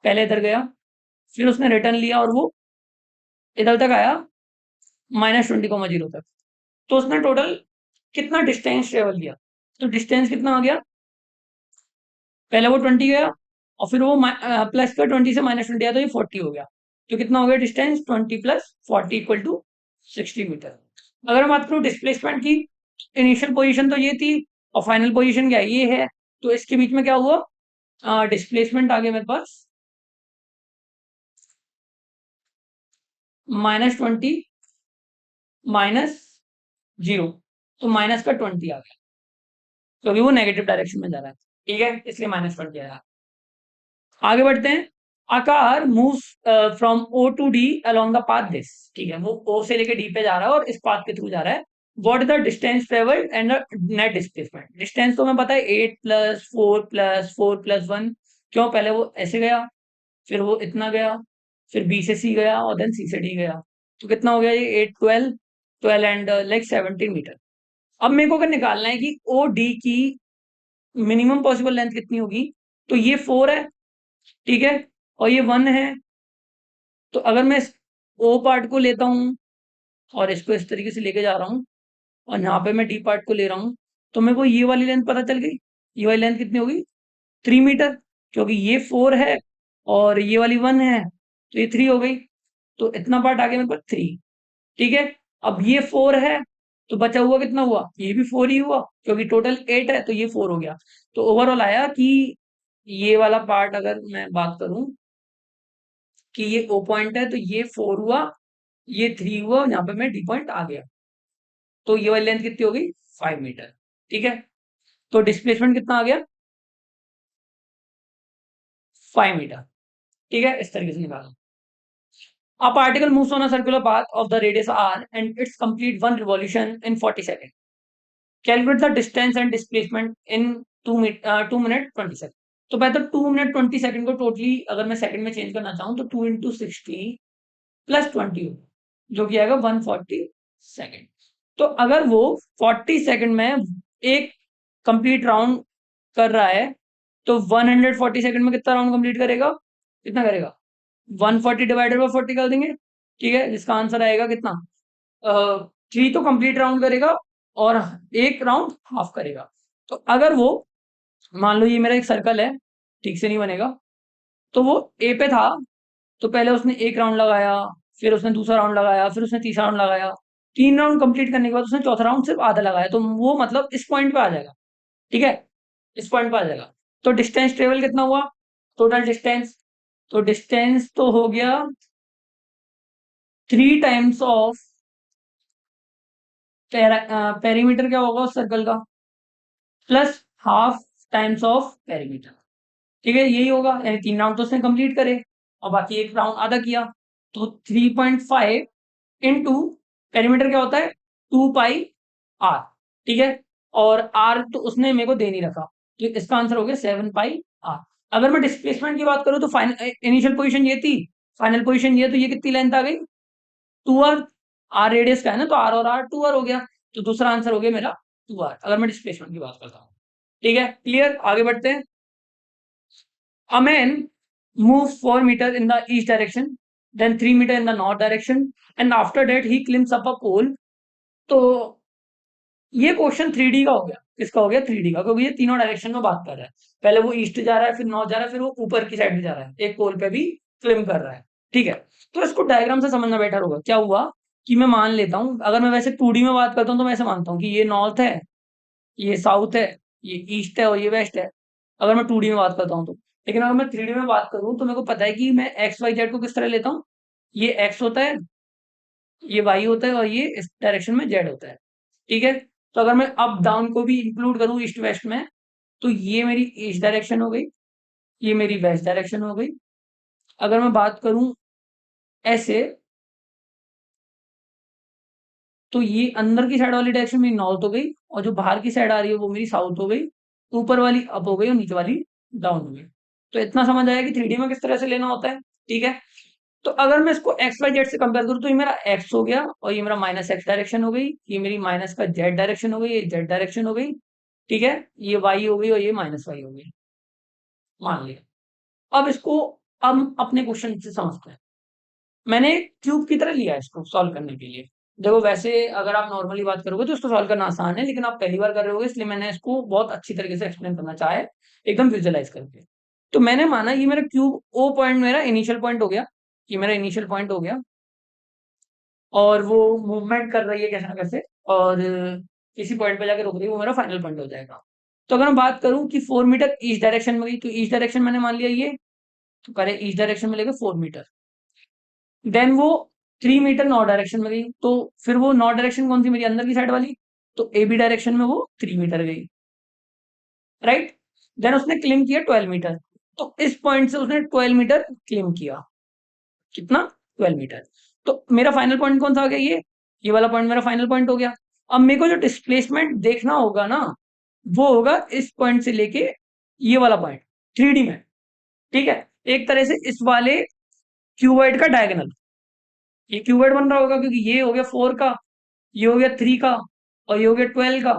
पहले इधर गया, फिर उसने रिटर्न लिया और वो इधर तक आया -20,0 तक। तो उसने टोटल कितना डिस्टेंस ट्रेवल किया? तो डिस्टेंस कितना आ गया? पहले वो 20 गया और फिर वो प्लस का 20 से -20 आया, तो ये 40 हो गया। तो कितना हो गया डिस्टेंस? 20 + 40 = 60 मीटर। अगर मैं बात करूँ डिस्प्लेसमेंट की, इनिशियल पोजीशन तो ये थी और फाइनल पोजीशन क्या है? ये है। तो इसके बीच में क्या हुआ? डिस्प्लेसमेंट आ गया मेरे पास -20 -0, तो माइनस का 20 आ गया, क्योंकि वो नेगेटिव डायरेक्शन में जा रहा है। ठीक है, इसलिए -20 आया। आगे बढ़ते हैं। A car move from O to D along the path this. ठीक है, वो ओ से लेके डी पे जा रहा है और इस पाथ के थ्रू जा रहा है। What is the distance travelled and the net displacement? Distance तो मैं पता है 8 + 4 + 4 + 1। क्यों? पहले वो ऐसे गया, फिर वो इतना गया, फिर बी से सी गया और देन सी से डी गया। तो कितना हो गया ये? 8 12 12 एंड लाइक 17 मीटर। अब मेरे को अगर निकालना है कि ओ डी की मिनिमम पॉसिबल लेंथ कितनी होगी, तो ये 4 है, ठीक है, और ये 1 है। तो अगर मैं ओ पार्ट को लेता हूँ और इसको इस तरीके से लेके जा रहा हूँ और यहाँ पे मैं डी पार्ट को ले रहा हूँ, तो मेरे को ये वाली लेंथ पता चल गई। ये वाली लेंथ कितनी होगी? 3 मीटर, क्योंकि ये 4 है और ये वाली 1 है, तो ये 3 हो गई। तो इतना पार्ट आ गया मेरे पास 3। ठीक है, अब ये 4 है, तो बचा हुआ कितना हुआ? ये भी 4 ही हुआ, क्योंकि टोटल 8 है, तो ये 4 हो गया। तो ओवरऑल आया कि ये वाला पार्ट अगर मैं बात करूं कि ये ओ पॉइंट है, तो ये 4 हुआ, ये 3 हुआ, यहाँ पे मैं डी पॉइंट आ गया। तो ये वाली लेंथ कितनी होगी? 5 मीटर। ठीक है, तो डिस्प्लेसमेंट कितना आ गया? 5 मीटर। ठीक है, इस तरीके से निकालो। A particle moves on a circular path of the radius r and its complete one revolution in 40 seconds. Calculate the distance and displacement in 2 minute 20 second. तो पहले तो 2 मिनट 20 सेकंड को टोटली अगर मैं सेकंड में चेंज करना चाहूँ, तो 2 × 60 + 20 हो, जो कि आएगा 140 सेकंड। तो अगर वो 40 सेकंड में एक कंप्लीट राउंड कर रहा है, तो 140 सेकंड में कितना राउंड कंप्लीट करेगा? कितना करेगा? 140 डिवाइडेड बाय 40 कर देंगे। ठीक है, जिसका आंसर आएगा कितना? 3 तो कंप्लीट राउंड करेगा और एक राउंड हाफ करेगा। तो अगर वो, मान लो ये मेरा एक सर्कल है, ठीक से नहीं बनेगा, तो वो ए पे था, तो पहले उसने एक राउंड लगाया, फिर उसने दूसरा राउंड लगाया, फिर उसने तीसरा राउंड लगाया। 3 राउंड कंप्लीट करने के बाद उसने चौथा राउंड सिर्फ आधा लगाया, तो वो मतलब इस पॉइंट पे आ जाएगा। ठीक है, इस पॉइंट पे आ जाएगा। तो डिस्टेंस ट्रेवल कितना हुआ? टोटल डिस्टेंस, तो डिस्टेंस तो हो गया 3 टाइम्स ऑफ पेरीमीटर, क्या होगा उस सर्कल का, plus half times of perimeter. ठीक है, यही होगा, यानी 3 राउंड तो उसने कंप्लीट करे और बाकी एक राउंड आधा किया। तो 3.5 इंटू पेरीमीटर क्या होता है? 2πr। ठीक है, और r तो उसने मेरे को दे नहीं रखा, तो इसका आंसर हो गया 7πr। अगर मैं डिस्प्लेसमेंट की बात करूं, तो फाइनल इनिशियल पोजीशन ये थी, फाइनल पोजीशन ये, तो ये कितनी लेंथ आ गई? 2r। r रेडियस का है ना, तो r और r 2r हो गया। तो दूसरा आंसर हो गया मेरा 2r, अगर मैं डिस्प्लेसमेंट की बात करता हूँ। ठीक है, क्लियर? आगे बढ़ते हैं। A man moves 4 meters in the east direction, then 3 meters in the north direction, and after that he climbs up a pole. तो ये क्वेश्चन 3D का हो गया। किसका हो गया? 3D का, क्योंकि ये तीनों डायरेक्शन में बात कर रहा है। पहले वो ईस्ट जा रहा है, फिर नॉर्थ जा रहा है, फिर वो ऊपर की साइड में जा रहा है, एक पोल पे भी क्लिम कर रहा है। ठीक है, तो इसको डायग्राम से समझना बेटर होगा। क्या हुआ कि मैं मान लेता हूँ, अगर मैं वैसे 2D में बात करता हूँ, तो मैं ऐसे मानता हूँ कि ये नॉर्थ है, ये साउथ है, ये ईस्ट है और ये वेस्ट है, अगर मैं 2D में बात करता हूँ तो। लेकिन अगर मैं 3D में बात करूँ, तो मेरे को पता है कि मैं एक्स वाई जेड को किस तरह लेता हूँ। ये एक्स होता है, ये वाई होता है और ये इस डायरेक्शन में जेड होता है। ठीक है, तो अगर मैं अप डाउन को भी इंक्लूड करूं ईस्ट वेस्ट में, तो ये मेरी ईस्ट डायरेक्शन हो गई, ये मेरी वेस्ट डायरेक्शन हो गई। अगर मैं बात करूं ऐसे, तो ये अंदर की साइड वाली डायरेक्शन मेरी नॉर्थ हो गई, और जो बाहर की साइड आ रही है वो मेरी साउथ हो गई। ऊपर वाली अप हो गई और नीचे वाली डाउन हो गई। तो इतना समझ आया कि थ्री डी में किस तरह से लेना होता है। ठीक है, तो अगर मैं इसको एक्स वाई जेड से कंपेयर करूँ, तो ये मेरा एक्स हो गया और ये मेरा माइनस एक्स डायरेक्शन हो गई, ये मेरी माइनस का जेड डायरेक्शन हो गई, ये जेड डायरेक्शन हो गई। ठीक है, ये वाई हो गई और ये माइनस वाई हो गई, मान लिया। अब इसको हम अपने क्वेश्चन से समझते हैं। मैंने क्यूब की तरह लिया है इसको सॉल्व करने के लिए। देखो वैसे अगर आप नॉर्मली बात करोगे तो इसको सॉल्व करना आसान है, लेकिन आप पहली बार कर रहे होगे, इसलिए मैंने इसको बहुत अच्छी तरीके से एक्सप्लेन करना चाहा है, एकदम विजुअलाइज करके। तो मैंने माना ये मेरा क्यूब ओ पॉइंट मेरा इनिशियल पॉइंट हो गया, ये मेरा इनिशियल पॉइंट हो गया, और वो मूवमेंट कर रही है कैसे ना कैसे, और किसी पॉइंट पे जाके रुक रही है, वो मेरा फाइनल पॉइंट हो जाएगा। तो अगर मैं बात करूं कि 4 मीटर ईस्ट डायरेक्शन में गई, तो ईस्ट डायरेक्शन मैंने मान लिया ये, तो करे ईस्ट डायरेक्शन में लेके 4 मीटर। देन वो 3 मीटर नॉर्थ डायरेक्शन में गई, तो फिर वो नॉर्थ डायरेक्शन कौन सी, मेरी अंदर की साइड वाली, तो ए बी डायरेक्शन में वो 3 मीटर गई, राइट। देन उसने क्लेम किया 12 मीटर, तो इस पॉइंट से उसने 12 मीटर क्लेम किया। कितना? 12 मीटर। तो मेरा फाइनल पॉइंट कौन सा हो गया, ये वाला पॉइंट मेरा फाइनल पॉइंट हो गया। अब मेरे को जो डिस्प्लेसमेंट देखना होगा ना, वो होगा इस पॉइंट से लेके ये वाला पॉइंट, 3D में। ठीक है, एक तरह से इस वाले क्यूबॉइड का डायगोनल, ये क्यूबॉइड बन रहा होगा क्योंकि ये हो गया 4 का, ये हो गया 3 का, और ये हो गया 12 का,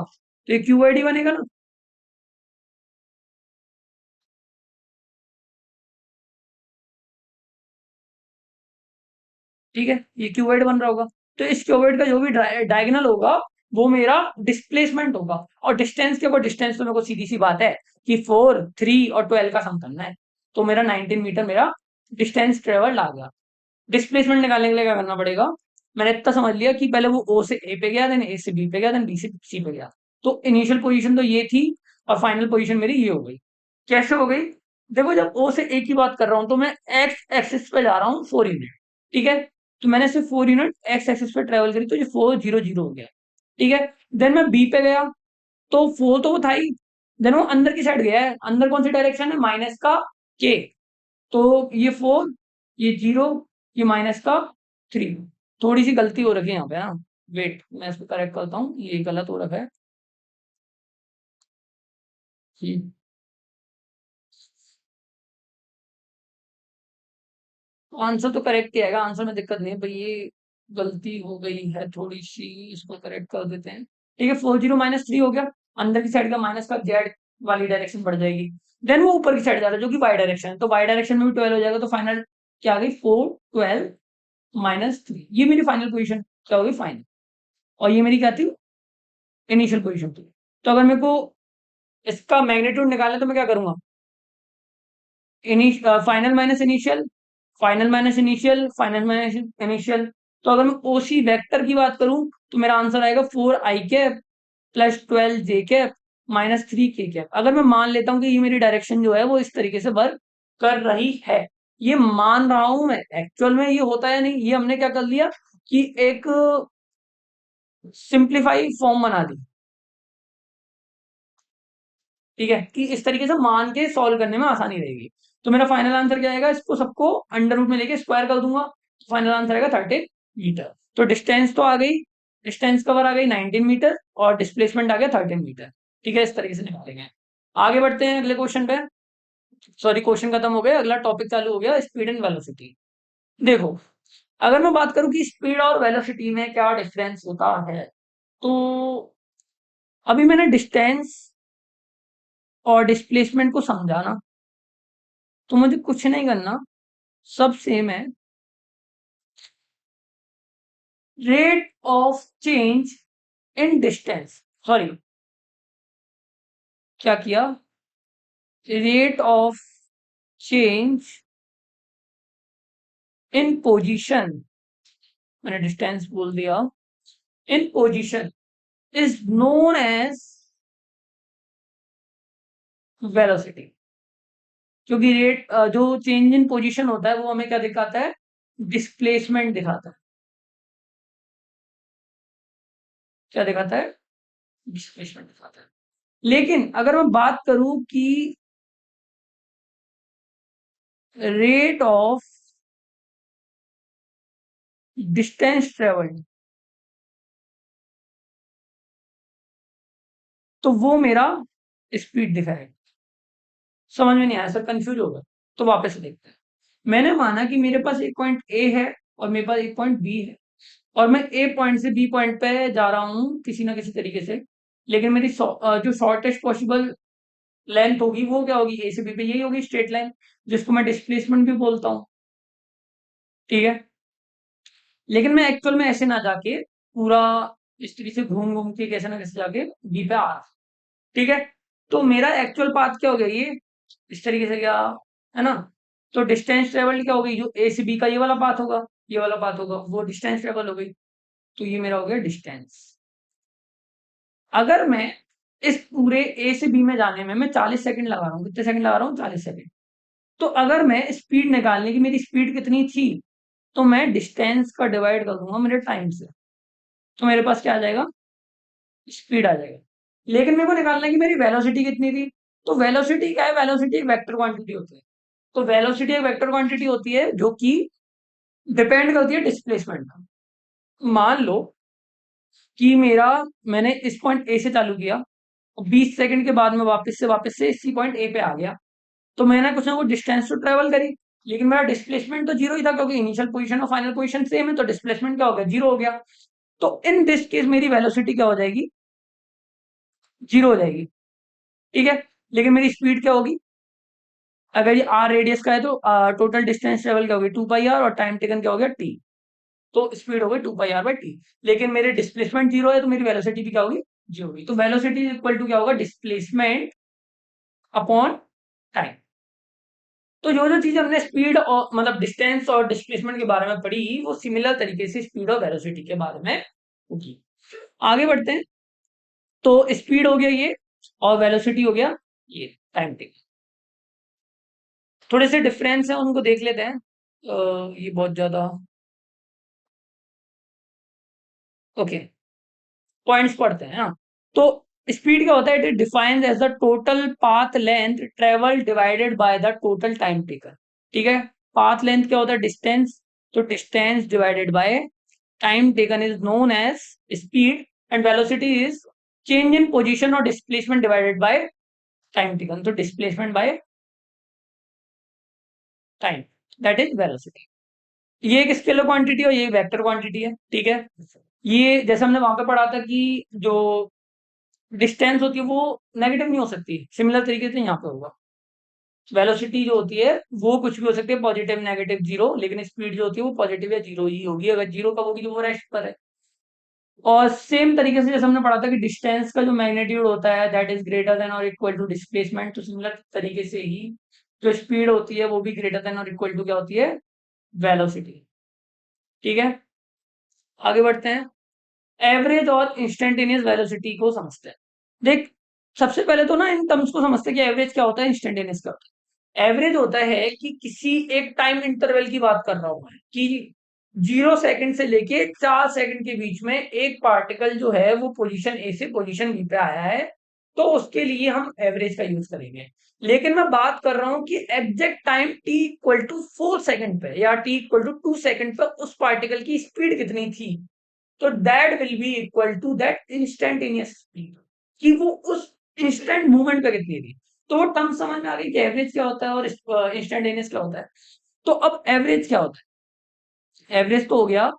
तो ये क्यूबॉइड ही बनेगा ना। ठीक है, ये क्यूबॉइड बन रहा होगा। तो इस क्यूबॉइड का जो भी डायगोनल होगा, वो मेरा डिस्प्लेसमेंट होगा। और डिस्टेंस के ऊपर डिस्टेंस, तो मेरे को सीधी सी बात है कि 4, 3 और 12 का सम करना है। तो मेरा 19 मीटर मेरा डिस्टेंस ट्रेवल्ड आ गया। डिस्प्लेसमेंट निकालने के लिए क्या करना पड़ेगा, मैंने इतना समझ लिया कि पहले वो ओ से ए पे गया, देन ए से बी पे गया, देन बी से सी पे गया। तो इनिशियल पोजीशन तो ये थी, और फाइनल पोजीशन मेरी ये हो गई। कैसे हो गई? देखो जब ओ से ए की बात कर रहा हूं, तो मैं एक्स एक्सिस पे जा रहा हूँ 4 यूनिट। ठीक है, तो मैंने सिर्फ 4 यूनिट एक्स एक्सिस पे ट्रेवल करी, तो ये 4 0 0 हो गया। ठीक है, देन मैं बी पे गया, तो 4 तो वो था ही, देन वो अंदर की साइड गया है। अंदर कौन सी डायरेक्शन है, माइनस का के, तो ये 4, ये 0, ये माइनस का 3। थोड़ी सी गलती हो रखी है यहाँ पे ना, वेट मैं इसको करेक्ट करता हूँ, ये गलत हो रखा है। ये आंसर तो करेक्ट ही आएगा, आंसर में दिक्कत नहीं है भाई, ये गलती हो गई है थोड़ी सी, इसको करेक्ट कर देते हैं। ठीक है, 4 0 - 3 हो गया, अंदर की साइड का माइनस का जेड वाली डायरेक्शन बढ़ जाएगी। देन वो ऊपर की साइड जा रहा है जो कि वाई डायरेक्शन है, तो वाई डायरेक्शन में भी 12 हो जाएगा, तो फाइनल क्या आ गई, 4 12 - 3, ये मेरी फाइनल पोजिशन क्या होगी, फाइनल। और ये मेरी क्या थी, इनिशियल पोजिशन थी। तो अगर मेरे को इसका मैग्नीट्यूड निकालना है, तो मैं क्या करूंगा, final minus initial, final minus initial, final minus initial. तो अगर मैं ओसी वेक्टर की बात करूं, तो मेरा आंसर आएगा 4 i cap plus 12 j cap minus 3 k cap. अगर मैं मान लेता हूं कि ये मेरी डायरेक्शन जो है वो इस तरीके से वर्क कर रही है, ये मान रहा हूं मैं, एक्चुअल में ये होता है नहीं, ये हमने क्या कर लिया कि एक सिंप्लीफाई फॉर्म बना दी। ठीक है, कि इस तरीके से मान के सॉल्व करने में आसानी रहेगी। तो मेरा फाइनल आंसर क्या आएगा, इसको सबको अंडर रूट में लेके स्क्वायर कर दूंगा, तो फाइनल आंसर आएगा 13 मीटर। तो डिस्टेंस तो आ गई, डिस्टेंस कवर आ गई 19 मीटर, और डिस्प्लेसमेंट आ गया 13 मीटर। ठीक है, इस तरीके से निकालेंगे। आगे बढ़ते हैं अगले क्वेश्चन पे। सॉरी, क्वेश्चन खत्म हो गया, अगला टॉपिक चालू हो गया, स्पीड एंड वेलोसिटी। देखो, अगर मैं बात करूं कि स्पीड और वेलोसिटी में क्या डिफरेंस होता है, तो अभी मैंने डिस्टेंस और डिस्प्लेसमेंट को समझा ना, तो मुझे कुछ नहीं करना, सब सेम है। Rate of change in distance, sorry क्या किया, rate of change in position, मैंने डिस्टेंस बोल दिया, in position is known as velocity. क्योंकि रेट जो चेंज इन पोजीशन होता है वो हमें क्या दिखाता है, डिस्प्लेसमेंट दिखाता है। क्या दिखाता है? डिस्प्लेसमेंट दिखाता है। लेकिन अगर मैं बात करूं कि रेट ऑफ डिस्टेंस ट्रेवल्ड, तो वो मेरा स्पीड दिखाएगा। समझ में नहीं आया सर, कंफ्यूज होगा? तो वापस से देखते हैं। मैंने माना कि मेरे पास एक पॉइंट ए है और मेरे पास एक पॉइंट बी है, और मैं ए पॉइंट से बी पॉइंट पे जा रहा हूँ किसी ना किसी तरीके से। लेकिन मेरी जो शॉर्टेस्ट पॉसिबल लेंथ होगी वो क्या होगी? ए से बी पे यही होगी, स्ट्रेट लाइन, जिसको मैं डिस्प्लेसमेंट भी बोलता हूँ। ठीक है, लेकिन मैं एक्चुअल में ऐसे ना जाके पूरा इस तरीके से घूम घूम के कैसे ना कैसे जाके बी पे आ रहा। ठीक है, तो मेरा एक्चुअल पाथ क्या हो गया? ये इस तरीके से गया, है ना? तो डिस्टेंस ट्रेवल क्या हो गई? जो ए से बी का ये वाला पाथ होगा, ये वाला पाथ होगा, वो डिस्टेंस ट्रेवल हो गई। तो ये मेरा हो गया डिस्टेंस। अगर मैं इस पूरे ए से बी में जाने में मैं 40 सेकंड लगा रहा हूँ, कितने सेकंड लगा रहा हूँ? 40 सेकंड। तो अगर मैं स्पीड निकालने की, मेरी स्पीड कितनी थी, तो मैं डिस्टेंस का डिवाइड कर दूंगा मेरे टाइम से, तो मेरे पास क्या आ जाएगा? स्पीड आ जाएगा। लेकिन मेरे को निकालना है कि मेरी वेलोसिटी कितनी थी। तो वेलोसिटी क्या है? वेलोसिटी एक वेक्टर क्वांटिटी होती है। तो वेलोसिटी एक वेक्टर क्वांटिटी होती है जो कि डिपेंड करती है डिस्प्लेसमेंट पर। मान लो कि मैंने इस पॉइंट ए से चालू किया और 20 सेकंड के बाद में वापस से इसी पॉइंट ए पे आ गया, तो मैंने कुछ ना कुछ डिस्टेंस तो ट्रेवल करी, लेकिन मेरा डिस्प्लेसमेंट तो जीरो ही था, क्योंकि इनिशियल पोजीशन और फाइनल पोजीशन सेम है, तो डिस्प्लेसमेंट क्या हो गया? जीरो हो गया। तो इन दिस केस मेरी वेलोसिटी क्या हो जाएगी? जीरो हो जाएगी। ठीक है, लेकिन मेरी स्पीड क्या होगी? अगर ये आर रेडियस का है तो टोटल डिस्टेंस ट्रेवल क्या होगी? 2 पाई आर, और टाइम टेकन क्या हो गया? टी। तो स्पीड हो गई 2 पाई आर बाई टी। लेकिन मेरे डिस्प्लेसमेंट जीरो है, तो मेरी वेलोसिटी भी क्या होगी? जीरो होगी। तो वेलोसिटी इक्वल टू क्या होगा? Displacement upon time. तो जो जो चीज हमने स्पीड और मतलब डिस्टेंस और डिस्प्लेसमेंट के बारे में पढ़ी, वो सिमिलर तरीके से स्पीड और वेलोसिटी के बारे में होगी। आगे बढ़ते हैं। तो स्पीड हो गया ये, और वेलोसिटी हो गया ये, टाइम टेकन। थोड़े से डिफरेंस है, उनको देख लेते हैं। ये बहुत ज्यादा ओके, पॉइंट्स पढ़ते हैं। हाँ, तो स्पीड क्या होता है? It defines as the total path length travel divided by the total time taken. ठीक है, पाथ लेंथ क्या होता है? डिस्टेंस। तो distance divided by time taken is known as speed, and velocity is change in position और displacement divided by time taken. तो displacement by time, that is velocity. ये एक स्केलर क्वांटिटी और ये वेक्टर क्वांटिटी है। ठीक है, ये जैसे हमने वहां पे पढ़ा था कि जो डिस्टेंस होती है वो नेगेटिव नहीं हो सकती, सिमिलर तरीके से यहाँ पे होगा। वेलोसिटी जो होती है वो कुछ भी हो सकती है, पॉजिटिव, नेगेटिव, जीरो, लेकिन स्पीड जो होती है वो पॉजिटिव या जीरो ही होगी। अगर जीरो कब होगी? जो वो रेस्ट पर है। और सेम तरीके से जैसे हमने पढ़ा था कि डिस्टेंस का जो मैग्नीट्यूड होता है दैट इज ग्रेटर देन और इक्वल टू डिस्प्लेसमेंट, तो सिमिलर तरीके से ही जो स्पीड होती है वो भी ग्रेटर देन और इक्वल टू क्या होती है? वेलोसिटी। ठीक है, आगे बढ़ते हैं। एवरेज और इंस्टेंटेनियस वेलोसिटी को समझते हैं। देख, सबसे पहले तो ना इन टर्म्स को समझते हैं कि एवरेज क्या होता है, इंस्टेंटेनियस क्या होता है। एवरेज होता है कि किसी एक टाइम इंटरवल की बात कर रहा हूं मैं, कि 0 सेकंड से लेके 4 सेकंड के बीच में एक पार्टिकल जो है वो पोजीशन ए से पोजीशन बी पे आया है, तो उसके लिए हम एवरेज का यूज करेंगे। लेकिन मैं बात कर रहा हूं कि exact time t equal to 4 second पे या टी इक्वल टू 2 सेकंड पे उस पार्टिकल की स्पीड कितनी थी, तो that will be equal to that instantaneous speed, कि वो उस इंस्टेंट मूवमेंट पे कितनी थी। तो वो टर्म समझ में आ गई कि एवरेज क्या होता है और इंस्टेंटेनियस क्या होता है। तो अब एवरेज क्या होता है? एवरेज तो हो गया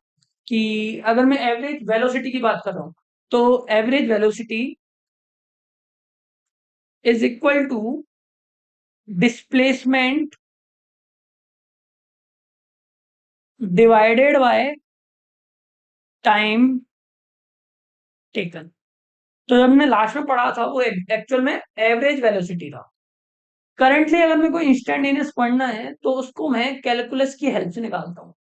कि अगर मैं एवरेज वेलोसिटी की बात कर रहा हूं, तो average velocity is equal to displacement divided by time taken. तो जब हमने लास्ट में पढ़ा था वो एक्चुअल में एवरेज वेलोसिटी था। करंटली अगर मेरे को इंस्टेंटेनियस पढ़ना है तो उसको मैं कैलकुलस की हेल्प से निकालता हूँ,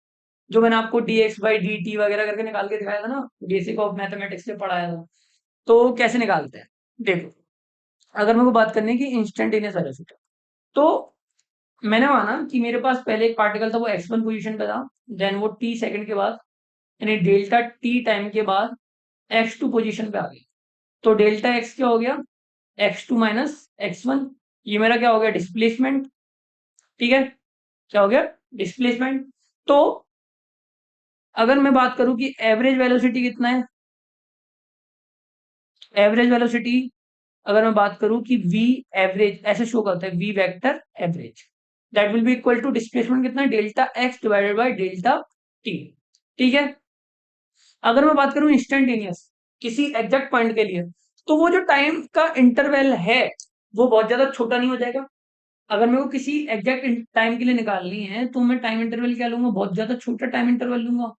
जो मैंने आपको dx बाई डी टी वगैरह करके निकाल के दिखाया था ना, बेसिक ऑफ मैथमेटिक्स से पढ़ाया था। तो कैसे निकालते हैं? देखो, अगर मेरे को बात करनी है कि इंस्टेंटेनियस वेलोसिटी, तो मैंने माना कि मेरे पास पहले एक पार्टिकल था, वो x1 पोजीशन पे था, देन वो t सेकंड के बाद यानी डेल्टा t टाइम के बाद x2 पोजीशन पे आ गई, तो डेल्टा x क्या हो गया, x2 माइनस x1, ये मेरा क्या हो गया, डिस्प्लेसमेंट। ठीक है, क्या हो गया, डिस्प्लेसमेंट। तो अगर मैं बात करूं कि एवरेज वेलोसिटी कितना है, एवरेज वेलोसिटी अगर मैं बात करूं कि v एवरेज ऐसे शो करता है, v vector average that will be equal to displacement कितना है, delta x divided by delta t। ठीक है, अगर मैं बात करूं इंस्टेंटेनियस किसी एग्जैक्ट पॉइंट के लिए, तो वो जो टाइम का इंटरवल है वो बहुत ज्यादा छोटा नहीं हो जाएगा। अगर मेरे को किसी एग्जैक्ट टाइम के लिए निकालनी है तो मैं टाइम इंटरवल क्या लूंगा, बहुत ज्यादा छोटा टाइम इंटरवल लूंगा,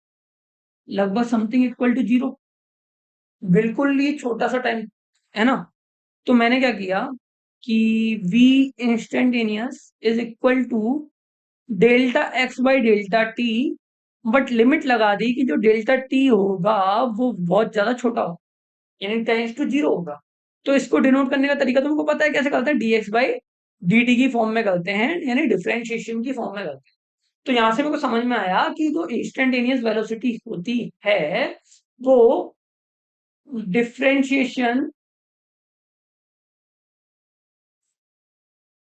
लगभग समथिंग इक्वल टू जीरो, बिल्कुल ही छोटा सा टाइम, है ना। तो मैंने क्या किया कि v instantaneous is equal to delta x by delta t, but limit लगा दी कि जो डेल्टा टी होगा वो बहुत ज्यादा छोटा होगा, यानी टेंस टू जीरो होगा। तो इसको डिनोट करने का तरीका तुमको पता है कैसे करते हैं, dx बाई dt की फॉर्म में करते हैं, यानी डिफरेंशिएशन की फॉर्म में करते हैं। तो यहां से मेरे को समझ में आया कि जो इंस्टेंटेनियस वेलोसिटी होती है वो डिफरेंशिएशन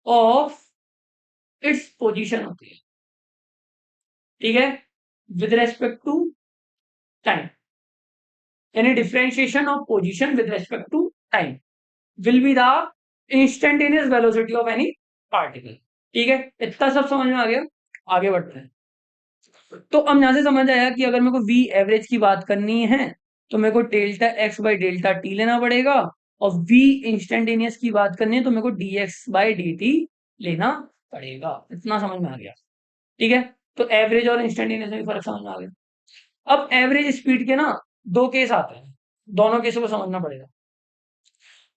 ऑफ इट्स पोजीशन होती है। ठीक है, विद रेस्पेक्ट टू टाइम, यानी differentiation of position with respect to time will be the instantaneous velocity of any particle. ठीक है, इतना सब समझ में आ गया, आगे बढ़ते हैं। तो अब यहां से समझ आया कि अगर मेरे को वी एवरेज की बात करनी है तो मेरे को delta x by delta T लेना पड़ेगा, और वी इंस्टेंटेनियस की बात करनी है तो मेरे को D x by d T लेना पड़ेगा। इतना समझ में आ गया। ठीक है, तो एवरेज और इंस्टेंटेनियस में फर्क समझ में आ गया। अब एवरेज स्पीड के ना दो केस आते हैं, दोनों केसों को समझना पड़ेगा।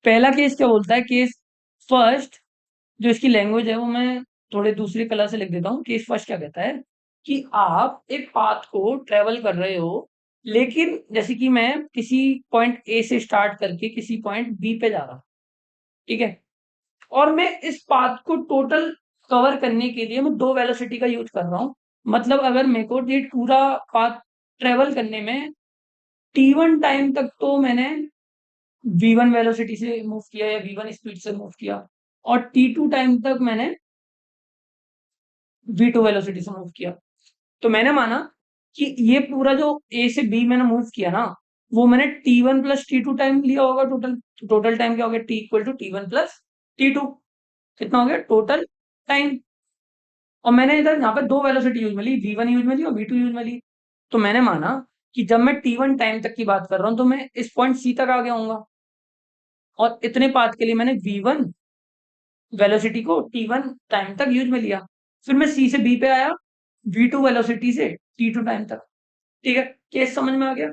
पहला केस क्या बोलता है, केस फर्स्ट, जो इसकी लैंग्वेज है वो मैं थोड़े दूसरी कलर से लिख देता हूँ। केस फर्स्ट क्या कहता है कि आप एक पाथ को ट्रेवल कर रहे हो, लेकिन जैसे कि मैं किसी पॉइंट ए से स्टार्ट करके किसी पॉइंट बी पे जा रहा हूँ, ठीक है, और मैं इस पाथ को टोटल कवर करने के लिए मैं दो वेलोसिटी का यूज कर रहा हूँ। मतलब अगर मेरे को ये पूरा पाथ ट्रेवल करने में t1 टाइम तक तो मैंने v1 वेलोसिटी से मूव किया या v1 स्पीड से मूव किया, और t2 टाइम तक मैंने v2 वेलोसिटी से मूव किया। तो मैंने माना कि ये पूरा जो ए से बी मैंने मूव किया ना, वो मैंने t1 प्लस t2 टाइम लिया होगा टोटल। टोटल टाइम क्या हो गया, t equal to t1 plus t2, कितना हो गया टोटल टाइम। और मैंने इधर यहाँ पे दो वेलोसिटी यूज मिली, v1 यूज मिली और v2 यूज मिली। तो मैंने माना कि जब मैं t1 टाइम तक की बात कर रहा हूँ तो मैं इस पॉइंट c तक आ गया हूँ, और इतने पाथ के लिए मैंने v1 वेलोसिटी को t1 टाइम तक यूज में लिया। फिर मैं c से b पे आया v2 वेलोसिटी से t2 टाइम तक। ठीक है, केस समझ में आ गया।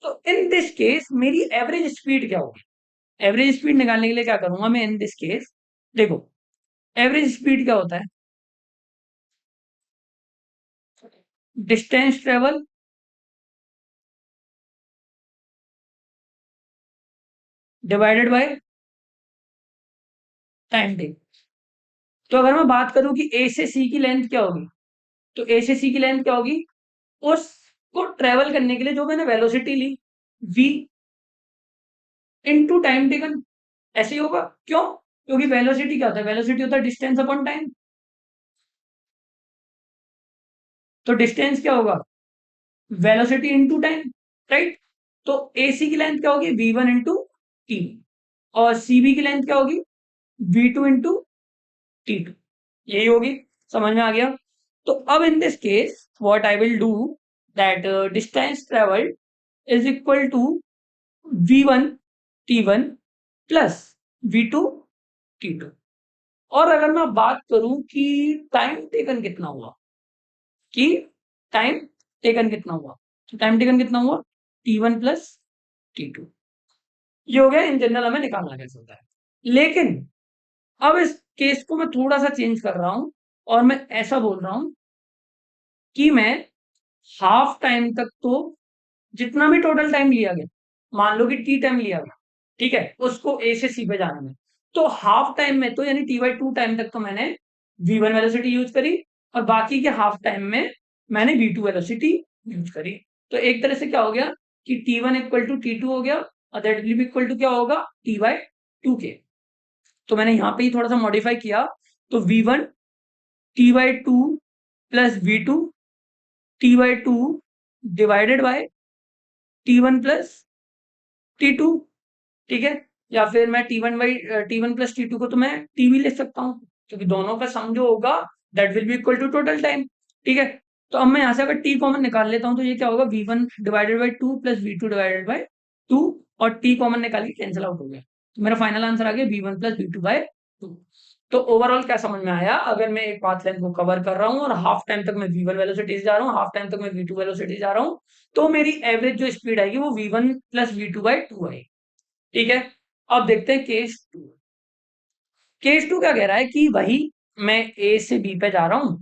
तो इन दिस केस मेरी एवरेज स्पीड क्या होगी, एवरेज स्पीड निकालने के लिए क्या करूंगा मैं इन दिस केस, देखो एवरेज स्पीड क्या होता है, distance travel divided by time take. तो अगर मैं बात करूं कि ए से सी की लेंथ क्या होगी, तो ए से सी की लेंथ क्या होगी, उसको ट्रेवल करने के लिए जो मैंने वेलोसिटी ली v इनटू टाइम टेकन, ऐसे ही होगा। क्यों, क्योंकि वेलोसिटी क्या होता है, वेलोसिटी होता है डिस्टेंस अपॉन टाइम। तो डिस्टेंस क्या होगा, वेलोसिटी इनटू टाइम, राइट। तो AC की लेंथ क्या होगी, v1 इंटू टी, और CB की लेंथ क्या होगी, v2 इंटू t2, यही होगी। समझ में आ गया। तो अब in this case what I will do, that distance travelled is equal to v1 t1 plus v2 t2। और अगर मैं बात करूं कि टाइम टेकन कितना हुआ, कि टाइम टेकन कितना हुआ, तो टाइम टेकन कितना हुआ t1 प्लस t2, ये हो गया इन जनरल हमें निकालना कैसे होता है। लेकिन अब इस केस को मैं थोड़ा सा चेंज कर रहा हूं, और मैं ऐसा बोल रहा हूं कि मैं हाफ टाइम तक तो जितना भी टोटल टाइम लिया गया, मान लो कि टी टाइम लिया गया, ठीक है, उसको ए से सी पे जाने में, तो हाफ टाइम में तो यानी t/2 टाइम तक तो मैंने v1 वेलोसिटी यूज करी, और बाकी के हाफ टाइम में मैंने v2 वेलोसिटी यूज करी। तो एक तरह से क्या हो गया कि T1 इक्वल टू T2 हो गया और that will be equal to क्या होगा T/2 के। तो मैंने यहाँ पे ही थोड़ा सा मॉडिफाई किया, तो V1 T/2 plus V2 T/2 divided by T1 plus T2, ठीक है। या फिर मैं T1 प्लस T2 को तो मैं T भी लिख सकता हूँ, क्योंकि दोनों का सम जो होगा that will be equal to total time, ठीक है। तो अब मैं यहाँ से अगर T कॉमन निकाल लेता हूँ तो ये क्या होगा V1 divided by 2 plus V2 divided by 2, और T कॉमन निकाल के कैंसिल आउट हो गया, तो मेरा फाइनल आंसर आ गया V1 प्लस V2 बाय 2। तो ओवरऑल क्या समझ में आया, अगर मैं एक पाथ लेंथ को कवर कर रहा हूँ और हाफ टाइम तक मैं V1 वेलोसिटी से जा रहा हूँ, हाफ टाइम तक मैं V2 वेलोसिटी से जा रहा हूँ, तो मेरी एवरेज जो स्पीड आएगी वो V1 प्लस V2 बाय 2 आएगी, ठीक है। अब देखते हैं केस 2। केस 2 क्या कह रहा है कि वही मैं ए से बी पे जा रहा हूं,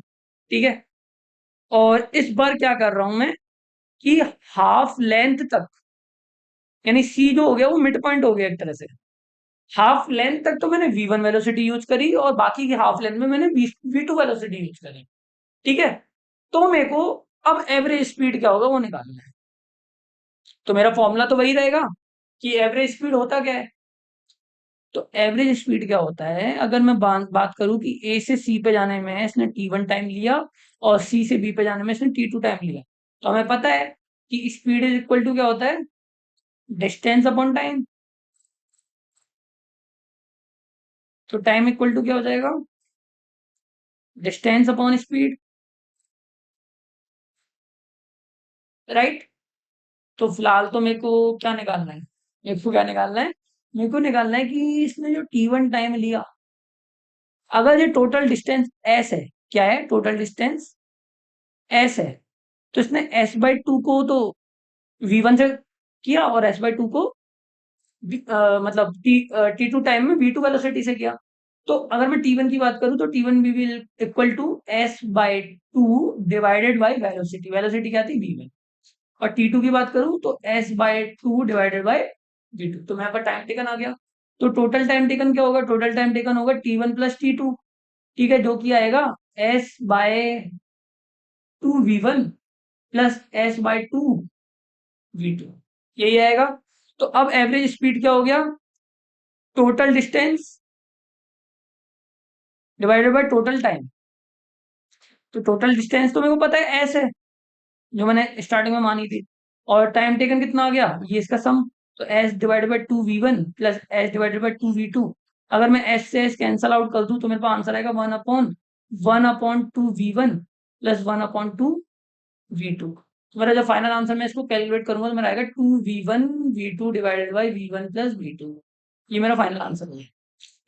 ठीक है, और इस बार क्या कर रहा हूं मैं कि हाफ लेंथ तक, यानी सी जो हो गया वो मिड पॉइंट हो गया एक तरह से, हाफ लेंथ तक तो मैंने V1 वेलोसिटी यूज करी और बाकी की हाफ लेंथ में मैंने V2 वेलोसिटी यूज करी, ठीक है। तो मेरे को अब एवरेज स्पीड क्या होगा वो निकालना है। तो मेरा फॉर्मूला तो वही रहेगा कि एवरेज स्पीड होता क्या है। तो एवरेज स्पीड क्या होता है, अगर मैं बात करूं कि ए से सी पे जाने में इसने T1 टाइम लिया और सी से बी पे जाने में इसने T2 टाइम लिया, तो हमें पता है कि स्पीड इज इक्वल टू क्या होता है, डिस्टेंस अपॉन टाइम। तो टाइम इक्वल टू क्या हो जाएगा, डिस्टेंस अपॉन स्पीड, राइट। तो फिलहाल तो मेरे को क्या निकालना है, मेरे को क्या निकालना है, मेरे को निकालना है कि इसने जो T1 टाइम लिया, अगर ये टोटल डिस्टेंस एस है, क्या है टोटल डिस्टेंस एस है, तो इसने S/2 को तो V1 से किया और S/2 को मतलब T2 टाइम में V2 वेलोसिटी से किया। तो अगर मैं T1 की बात करूं तो T1 भी will equal to S/2 divided by velocity, velocity क्या थी V1, और T2 की बात करूं तो S/2 डिवाइडेड बाय V2। तो मेरे पास टाइम टेकन आ गया। तो टोटल टाइम टेकन क्या होगा, टोटल टाइम टेकन होगा T1 प्लस T2, ठीक है, जो कि आएगा S/2 V1 plus S/2 V2, यही आएगा। तो अब एवरेज स्पीड क्या हो गया, total distance divided by total time. तो टोटल डिस्टेंस तो मेरे को पता है एस है, जो मैंने स्टार्टिंग में मानी थी, और टाइम टेकन कितना आ गया, ये इसका सम। तो S divided by 2V1 plus S divided by 2V2। अगर मैं एस से एस कैंसल आउट कर दूं तो मेरे पास आंसर आएगा 1/1/2V1 प्लस 1/2V2। तो मेरा जो फाइनल आंसर मैं इसको कैलकुलेट करूंगा तो मेरा आएगा 2V1V2 divided by V1 plus V2। ये मेरा फाइनल आंसर है।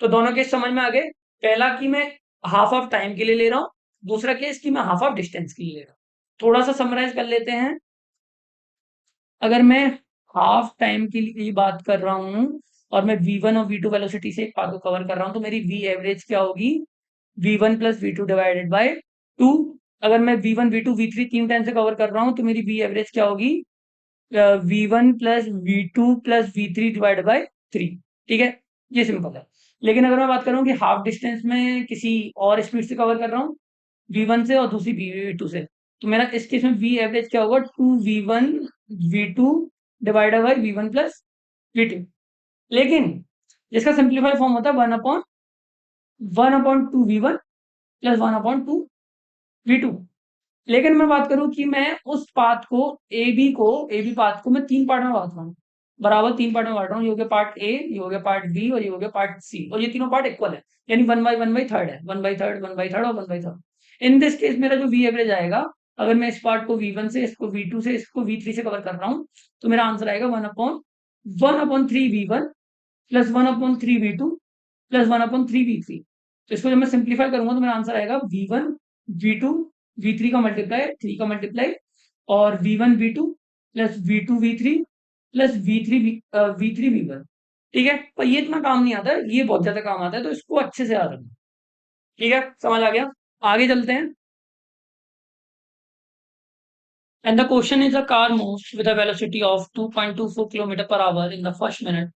तो दोनों केस समझ में आ गए, पहला कि मैं हाफ ऑफ टाइम के लिए ले रहा हूँ, दूसरा केस कि मैं हाफ ऑफ डिस्टेंस के लिए ले रहा हूँ। थोड़ा सा समराइज कर लेते हैं। अगर मैं हाफ टाइम के लिए बात कर रहा हूँ और मैं V1 और V2 वेलोसिटी से एक पाथ को कवर कर रहा हूँ, तो मेरी V एवरेज क्या होगी, V1 plus V2 divided by 2। अगर मैं V1 V2 V3 तीन टाइम से कवर कर रहा हूँ तो मेरी V एवरेज क्या होगी, V1 plus V2 plus V3 divide by 3, ठीक है, ये सिंपल है। लेकिन अगर मैं बात करूं कि हाफ डिस्टेंस में किसी और स्पीड से कवर कर रहा हूँ, V1 से और दूसरी V2 से, तो मेरा इस केस में V एवरेज क्या होगा, 2V1 V2 divided by V1 plus V2। लेकिन जिसका सिंप्लीफाई फॉर्म होता है 1/2V1 प्लस 1/2V2। लेकिन मैं बात करूं कि मैं उस पाथ को ए बी पाथ को मैं तीन पार्ट में बांट रहा हूँ, बराबर तीन पार्ट में बांट रहा हूँ। ये हो गया पार्ट ए, ये हो गया पार्ट बी और ये हो गया पार्ट सी, और ये तीनों पार्ट इक्वल है, यानी 1/1/3 है, 1/3 1/3 और 1/3। इन दिस केस मेरा जो वी एवरेज आएगा, अगर मैं इस पार्ट को V1 से, इसको V2 से, इसको V3 से कवर कर रहा हूँ, तो मेरा आंसर आएगा 1/1/3V1 plus 1/3V2 plus 1/3V3। तो इसको जब मैं सिंप्लीफाई करूंगा तो मेरा आंसर आएगा V1 V2 V3 का मल्टीप्लाई, 3 का मल्टीप्लाई, और V1 V2 plus V2 V3 plus V3 V1, ठीक है। पर ये इतना काम नहीं आता है, ये बहुत ज्यादा काम आता है, तो इसको अच्छे से याद रखना, ठीक है, समझ आ गया। आगे चलते हैं। And the question is, a car moves with a velocity of 2.24 km per hour in the first minute,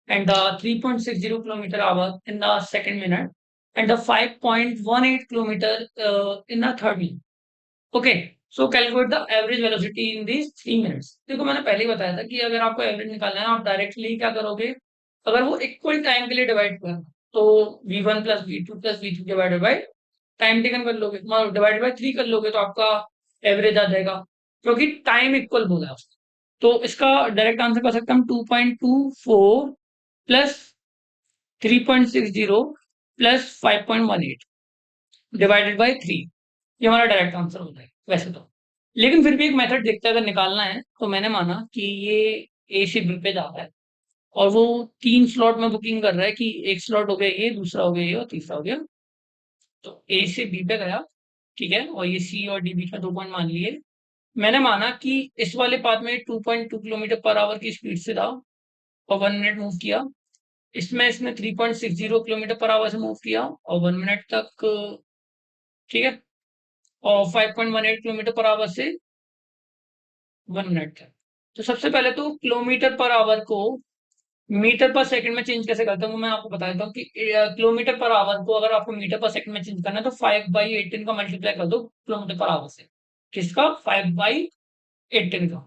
and the 3.60 km hour in the second minute, and the 5.18 km in the third minute. Okay. So calculate the average velocity in these 3 minutes. देखो मैंने पहले ही बताया था कि अगर आपको average निकालना है आप डायरेक्टली क्या करोगे, अगर वो इक्वल टाइम के लिए डिवाइड करना तो v1 plus v2 plus v3 divided by time taken कर लोगे, डिवाइडेड बाई 3 कर लोगे तो आपका एवरेज आ जाएगा, क्योंकि टाइम इक्वल बोला है उसने। तो इसका डायरेक्ट आंसर कर सकते हैं हम 2.24 प्लस 3.60 प्लस 5.18 डिवाइडेड बाई 3, ये हमारा डायरेक्ट आंसर होता है वैसे तो। लेकिन फिर भी एक मेथड देखते हैं, अगर निकालना है तो मैंने माना कि ये ए से बी पे जा रहा है और वो 3 स्लॉट में बुकिंग कर रहा है कि एक स्लॉट हो गया ये, दूसरा हो गया ये और तीसरा हो गया। तो ए से बी पे गया, ठीक है, और ये सी और डी बीच में 2 पॉइंट मान लिए। मैंने माना कि इस वाले पाथ में 2.2 किलोमीटर पर आवर की स्पीड से था और 1 मिनट मूव किया। इसमें इसने 3.60 किलोमीटर पर आवर से मूव किया और 1 मिनट तक, ठीक है, और 5.18 किलोमीटर पर आवर से 1 मिनट तक। तो सबसे पहले तो किलोमीटर पर आवर को मीटर पर सेकंड में चेंज कैसे करते हैं मैं आपको बता देता हूँ कि किलोमीटर पर आवर को अगर आपको मीटर पर सेकंड में चेंज करना है तो 5/18 का मल्टीप्लाई कर दो किलोमीटर पर आवर से। किसका? 5/18 का।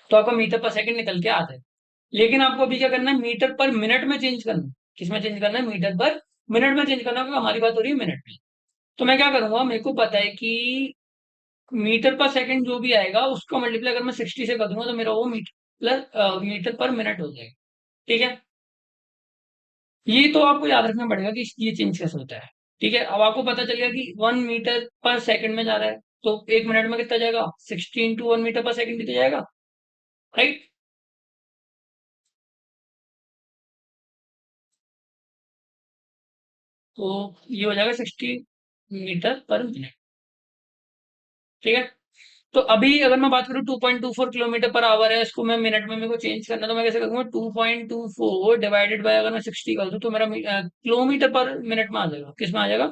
तो आपका मीटर पर सेकंड निकल के आ जाए। लेकिन आपको अभी क्या करना है, मीटर पर मिनट में चेंज करना है। किसमें चेंज करना है? मीटर पर मिनट में चेंज करना है, क्योंकि हमारी बात हो रही है मिनट में। तो मैं क्या करूंगा, मेरे को पता है कि मीटर पर सेकंड जो भी आएगा उसका मल्टीप्लाई अगर मैं 60 से कर दूंगा तो मेरा वो मीटर प्लस मीटर पर मिनट हो जाएगा। ठीक है, ये तो आपको याद रखना पड़ेगा कि ये चेंज कैसे होता है। ठीक है, अब आपको पता चल गया कि 1 मीटर पर सेकंड में जा रहा है तो 1 मिनट में कितना जाएगा, 60 × 1 मीटर पर सेकंड कितना जाएगा, राइट। तो ये हो जाएगा 60 मीटर पर मिनट। ठीक है, तो अभी अगर मैं बात करूँ 2.24 किलोमीटर पर आवर है, इसको मैं मिनट में मेरे को चेंज करना, तो मैं कैसे करूंगा, 2.24 डिवाइडेड बाय अगर मैं 60 कर दूं तो मेरा किलोमीटर पर मिनट में आ जाएगा। किस में आ जाएगा?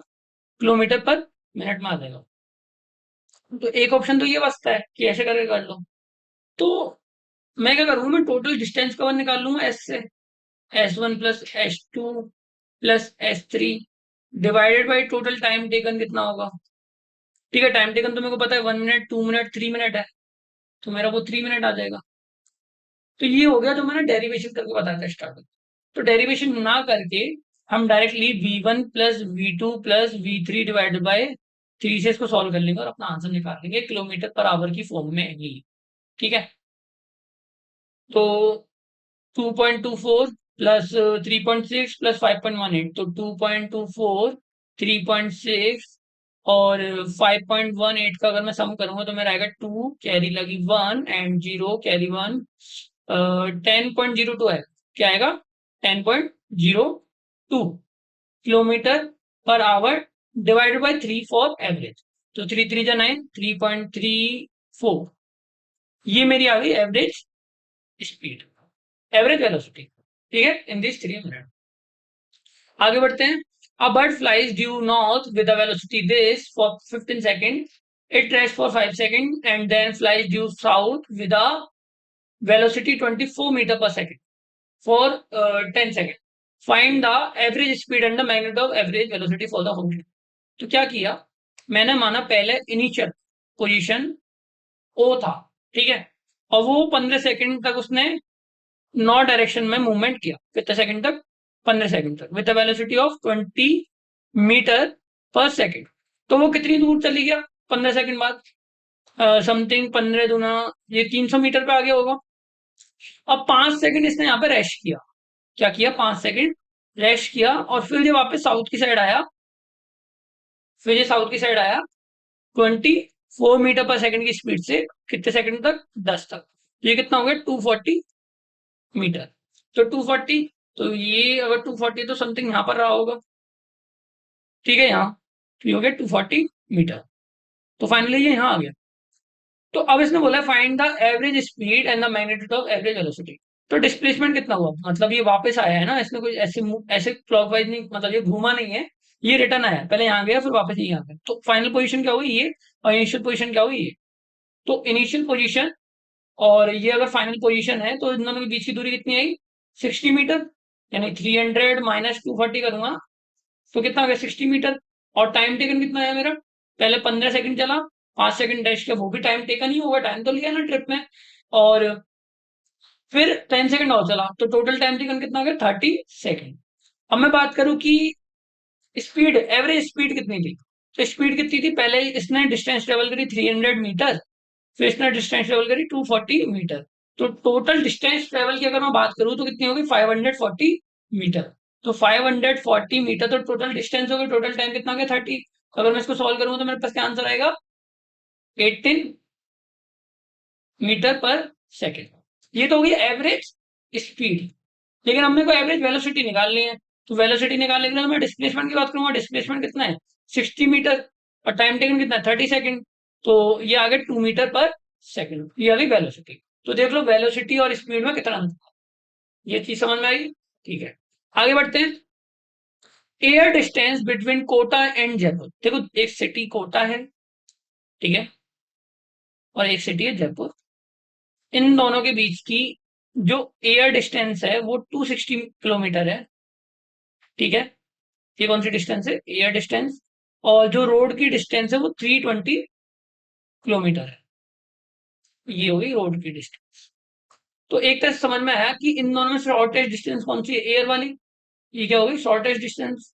किलोमीटर पर मिनट में आ जाएगा। तो एक ऑप्शन तो ये बचता है कि ऐसे करके कर लो। तो मैं क्या करूंगा, मैं टोटल डिस्टेंस कवर निकाल लूंगा एस से, S1 plus S2 plus S3 divided by total time taken कितना होगा। ठीक है, टाइम टेकन तो मेरे को पता है 1 मिनट, 2 मिनट, 3 मिनट है, तो मेरा वो 3 मिनट आ जाएगा। तो ये हो गया जो मैंने डेरिवेशन करके बताया था स्टार्टिंग। तो डेरिवेशन ना करके हम directly v1 plus v2 plus v3 divided by 3 से इसको सॉल्व कर लेंगे और अपना आंसर निकाल लेंगे किलोमीटर पर आवर की फॉर्म में ही। ठीक है, तो 2.24 प्लस 3.6 प्लस 5.18, तो 2.24, 3.6 और 5.18 का अगर मैं सम करूंगा तो मेरा आएगा 2 कैरी लगी 1 एंड 0 कैरी 1, 10.02 है। क्या आएगा? 10.02 kilometre per hour divided by 3 for average. तो 3 3 9, 3.34, ये मेरी आ गई एवरेज स्पीड, एवरेज वेलोसिटी। ठीक है, इन दिस 3 मिनट। आगे बढ़ते हैं। A bird flies due north with a velocity this for 15 second, it rest for 5 second and then flies due south with a velocity 24 metre पर second for 10 second, find the average speed and the magnitude of average velocity for the whole. तो क्या किया, मैंने माना पहले initial position ओ था, ठीक है, और वो 15 सेकंड तक उसने नॉर्थ डायरेक्शन में मूवमेंट किया। कितने सेकंड तक? 15 सेकंड तक विद वेलोसिटी ऑफ 20 मीटर पर सेकंड। तो वो कितनी दूर चली गया 15 सेकंड बाद? समथिंग 15 दूना ये 300 मीटर पे आ गया होगा। अब 5 सेकंड इसने यहाँ पे रेस्ट किया। क्या किया? 5 सेकंड रेस्ट किया और फिर ये वापस साउथ की साइड आया। फिर ये साउथ की साइड आया 24 मीटर पर सेकंड की स्पीड से, कितने सेकंड तक? 10 तक। ये कितना हो गया? 240 मीटर। तो 240, तो ये अगर 240 तो समथिंग यहाँ पर रहा होगा। ठीक है, यहाँ तो ये हो गया 240 मीटर। तो फाइनली ये यहाँ आ गया। तो अब इसने बोला find the average speed and the magnitude of average velocity. तो डिस्प्लेसमेंट कितना हुआ, मतलब ये वापस आया है ना, इसने कोई ऐसे ऐसे क्लॉकवाइज नहीं, मतलब ये घूमा नहीं है, ये रिटर्न आया, पहले यहाँ गया फिर वापस यहाँ गया। तो फाइनल पोजीशन क्या हुई ये, और इनिशियल पोजीशन क्या हुई ये। तो इनिशियल पोजीशन और ये अगर फाइनल पोजीशन है तो इन दोनों के बीच की दूरी कितनी आई? 60 मीटर, यानी 300 माइनस 240 करूंगा तो कितना आ गया? 60 मीटर। और टाइम टेकन कितना है मेरा? पहले 15 सेकंड चला 5 सेकंड डैश किया, वो भी टाइम टेकन ही होगा, टाइम तो लिया ना ट्रिप में। और फिर 10 सेकंड और चला, तो टोटल टाइम टेकन कितना आ गया, 30 सेकंड। अब मैं बात करूं कि स्पीड, एवरेज स्पीड कितनी थी। तो स्पीड कितनी थी, पहले इसने डिस्टेंस ट्रेवल करी 300 मीटर, फिर इसने डिस्टेंस ट्रेवल करी 240 मीटर। तो टोटल डिस्टेंस ट्रेवल की अगर मैं बात करूं तो कितनी होगी, 540 मीटर। तो 540 मीटर तो टोटल डिस्टेंस होगी, टोटल टाइम कितना गया, 30। तो अगर मैं इसको सॉल्व करूंगा तो मेरे पास क्या आंसर आएगा, 18 मीटर पर सेकेंड। ये तो होगी एवरेज स्पीड। लेकिन हमने को एवरेज वेलोसिटी निकालनी है, तो वेलोसिटी निकालने के लिए मैं डिस्प्लेसमेंट की बात करूंगा। डिस्प्लेसमेंट कितना है, 60 मीटर, और टाइम टेकन कितना है, 30 सेकंड। तो ये आ गया 2 मीटर पर सेकंड, ये आ गई वेलोसिटी। तो देख लो वेलोसिटी और स्पीड में कितना अंतर है। ये चीज समझ में आई, ठीक है। आगे बढ़ते हैं। Air distance between Kota and Jaipur. देखो एक सिटी कोटा है, ठीक है, और एक सिटी है जयपुर। इन दोनों के बीच की जो एयर डिस्टेंस है वो 260 किलोमीटर है, ठीक है। ये कौन सी डिस्टेंस है, एयर डिस्टेंस। और जो रोड की डिस्टेंस है वो 320 किलोमीटर है। ये होगी रोड की डिस्टेंस। तो एक तरह से समझ में आया कि इन दोनों में शॉर्टेस्ट डिस्टेंस कौन सी है, एयर वाली। ये क्या होगी, शॉर्टेस्ट डिस्टेंस।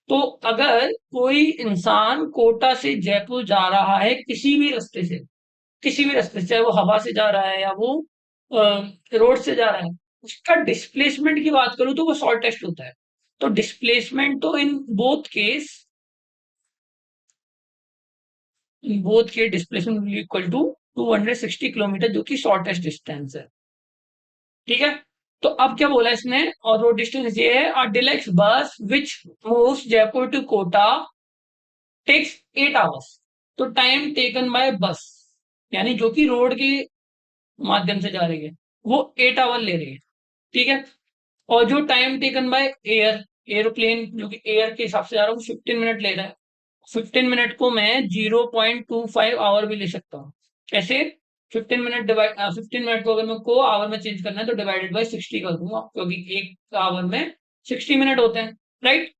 तो अगर कोई इंसान कोटा से जयपुर जा रहा है किसी भी रास्ते से, किसी भी रास्ते से, चाहे वो हवा से जा रहा है या वो रोड से जा रहा है, उसका डिस्प्लेसमेंट की बात करूं तो वो शॉर्टेस्ट होता है। तो डिस्प्लेसमेंट तो इन बोथ के डिस्प्लेसमेंट इक्वल टू 260 किलोमीटर, जो कि शॉर्टेस्ट डिस्टेंस है, ठीक है। तो अब क्या बोला इसने, और रोड डिस्टेंस ये है, और deluxe bus which moves Jaipur to Kota takes 8 hours. तो टाइम टेकन बाय बस, यानी जो कि रोड के माध्यम से जा रही है, वो 8 आवर ले रही है, ठीक है। और जो time taken by air, aeroplane जो कि एयर के हिसाब से जा रहा हूँ, 15 मिनट ले रहा है। 15 मिनट को मैं 0.25 आवर भी ले सकता हूँ। कैसे, 15 मिनट को अगर मैं को आवर में चेंज करना है तो डिवाइडेड बाय 60 कर दूंगा, क्योंकि एक आवर में 60 मिनट होते हैं, राइट।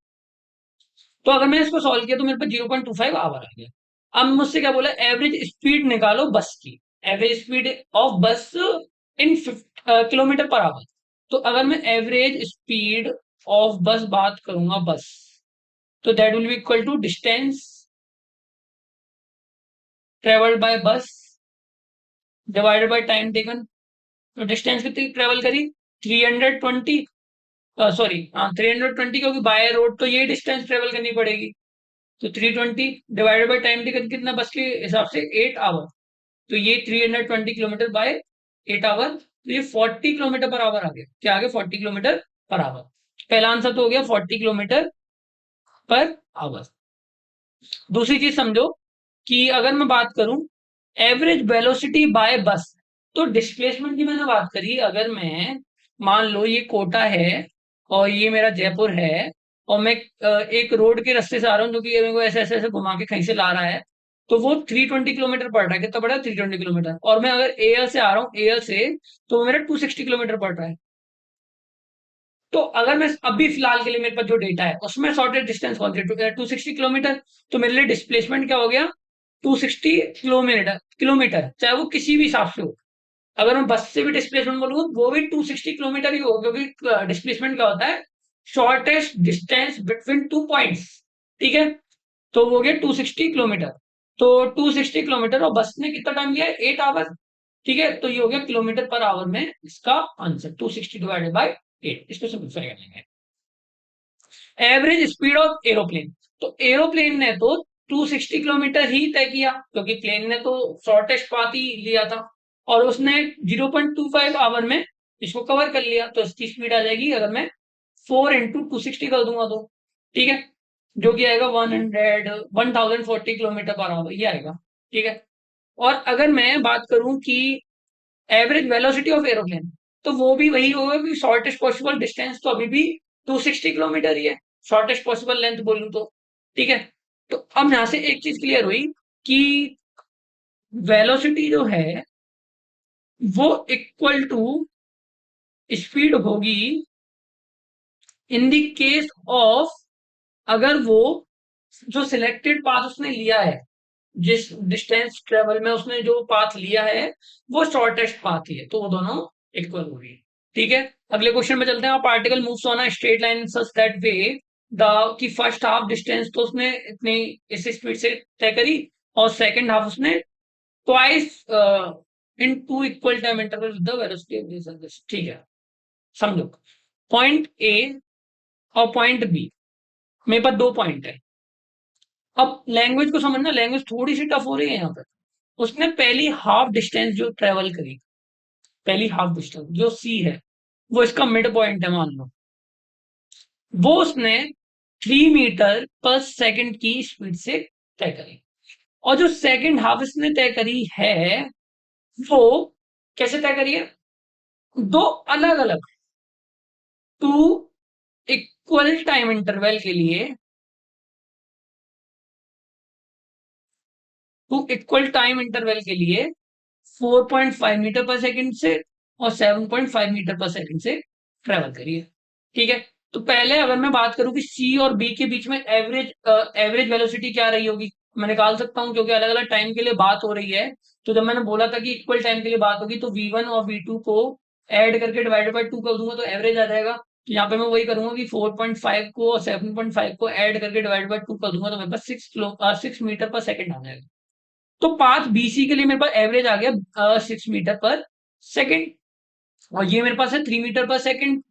तो अगर मैंने इसको सॉल्व किया तो मेरे पास 0.25 आवर आ गया। अब मुझसे क्या बोला, एवरेज स्पीड निकालो बस की, एवरेज स्पीड ऑफ बस इन किलोमीटर पर आवर। तो अगर मैं एवरेज स्पीड ऑफ बस बात करूंगा, बस, तो that will be equal to distance travelled by bus divided by time taken. तो डिस्टेंस कितनी ट्रेवल करी, 320, सॉरी हाँ 320, क्योंकि बाय रोड तो ये डिस्टेंस ट्रेवल करनी पड़ेगी। तो 320 डिवाइडेड बाय टाइम टेकन कितना, बस के हिसाब से 8 आवर। तो ये 320 किलोमीटर बाय 8 आवर, तो ये 40 किलोमीटर पर आवर आ गया। क्या आ गया, 40 किलोमीटर पर आवर। पहला आंसर तो हो गया 40 किलोमीटर पर आवर। दूसरी चीज समझो कि अगर मैं बात करूं एवरेज वेलोसिटी बाय बस, तो डिस्प्लेसमेंट की मैंने बात करी। अगर मैं मान लो ये कोटा है और ये मेरा जयपुर है, और मैं एक रोड के रास्ते से आ रहा हूँ जो कि ये मेरे को ऐसे ऐसे ऐसे घुमा के कहीं से ला रहा है, तो वो 320 किलोमीटर पड़ रहा है। कितना पड़ रहा है, 320 किलोमीटर। और मैं अगर एयर से आ रहा हूँ, एयर से, तो वो मेरा 260 किलोमीटर पड़ रहा है। तो अगर मैं अभी फिलहाल के लिए मेरे पास जो डेटा है उसमें शॉर्टेस्ट डिस्टेंस कौन सी, 260 किलोमीटर। तो मेरे लिए डिस्प्लेसमेंट क्या हो गया, 260 किलोमीटर, चाहे वो किसी भी हिसाब से हो। अगर मैं बस से भी डिस्प्लेसमेंट बोलूंगा वो भी 260 किलोमीटर ही होगा, क्योंकि डिस्प्लेसमेंट क्या होता है, shortest distance between two points, ठीक है। तो वो हो गया 260 किलोमीटर। तो 260 किलोमीटर, और बस ने कितना टाइम लिया है, 8 आवर, ठीक है। तो ये हो गया किलोमीटर पर आवर में इसका आंसर, 260 डिवाइडेड बाय 8। इसको सिंपलीफाई करेंगे। एवरेज स्पीड ऑफ एरोप्लेन, तो एरोप्लेन ने तो 260 किलोमीटर ही तय किया, क्योंकि प्लेन ने तो शॉर्टेस्ट पाथ ही लिया था, और उसने 0.25 आवर में इसको कवर कर लिया। तो इसकी स्पीड आ जाएगी, अगर मैं 4 इंटू 260 कर दूंगा तो, ठीक है, जो कि आएगा 1040 किलोमीटर पर आवर, ये आएगा, ठीक है। और अगर मैं बात करूं कि एवरेज वेलोसिटी ऑफ एरोप्लेन, तो वो भी वही होगा कि शॉर्टेस्ट पॉसिबल डिस्टेंस तो अभी भी 260 किलोमीटर ही है, शॉर्टेस्ट पॉसिबल लेंथ बोलूं तो, ठीक है। तो अब यहां से एक चीज क्लियर हुई कि वेलोसिटी जो है वो इक्वल टू स्पीड होगी इन द केस ऑफ, अगर वो जो सिलेक्टेड पाथ उसने लिया है जिस डिस्टेंस ट्रेवल में उसने जो पाथ लिया है वो शॉर्टेस्ट पाथ ही है, तो वो दोनों इक्वल हो रही है। ठीक है, अगले क्वेश्चन में चलते हैं। Particle moves on a straight line such that way the की फर्स्ट हाफ डिस्टेंस तो उसने इतनी इस स्पीड से तय करी, और सेकंड हाफ उसने twice in two equal time interval with the velocity of this. ठीक है, समझो। पॉइंट ए और पॉइंट बी, मेरे पास दो पॉइंट है। अब लैंग्वेज को समझना, लैंग्वेज थोड़ी सी टफ हो रही है यहाँ पर। उसने पहली हाफ डिस्टेंस जो ट्रेवल करी, पहली हाफ डिस्टेंस जो सी है, वो इसका मिड पॉइंट है मान लो, वो उसने 3 मीटर पर सेकंड की स्पीड से तय करी। और जो सेकंड हाफ इसने तय करी है, वो कैसे तय करी है? दो अलग अलग टू इक्वल टाइम इंटरवल के लिए, टू इक्वल टाइम इंटरवल के लिए 4.5 मीटर पर सेकंड से और 7.5 मीटर पर सेकंड से ट्रेवल करिए। ठीक है, तो पहले अगर मैं बात करूं कि सी और बी के बीच में एवरेज एवरेज वेलोसिटी क्या रही होगी, मैं निकाल सकता हूं क्योंकि अलग अलग टाइम के लिए बात हो रही है। तो जब मैंने बोला था कि इक्वल टाइम के लिए बात होगी, तो V1 और V2 को ऐड करके डिवाइडेड बाय 2 कर दूंगा तो एवरेज आ जाएगा। तो यहाँ पे मैं वही करूंगा कि 4.5 को और 7.5 को ऐड करके डिवाइडेड बाय 2 कर दूंगा, तो मेरे पास 6 मीटर पर सेकंड आ जाएगा। तो पाथ बीसी के लिए मेरे पास एवरेज आ गया 6 मीटर पर सेकंड, और ये मेरे पास है 3 मीटर पर सेकंड।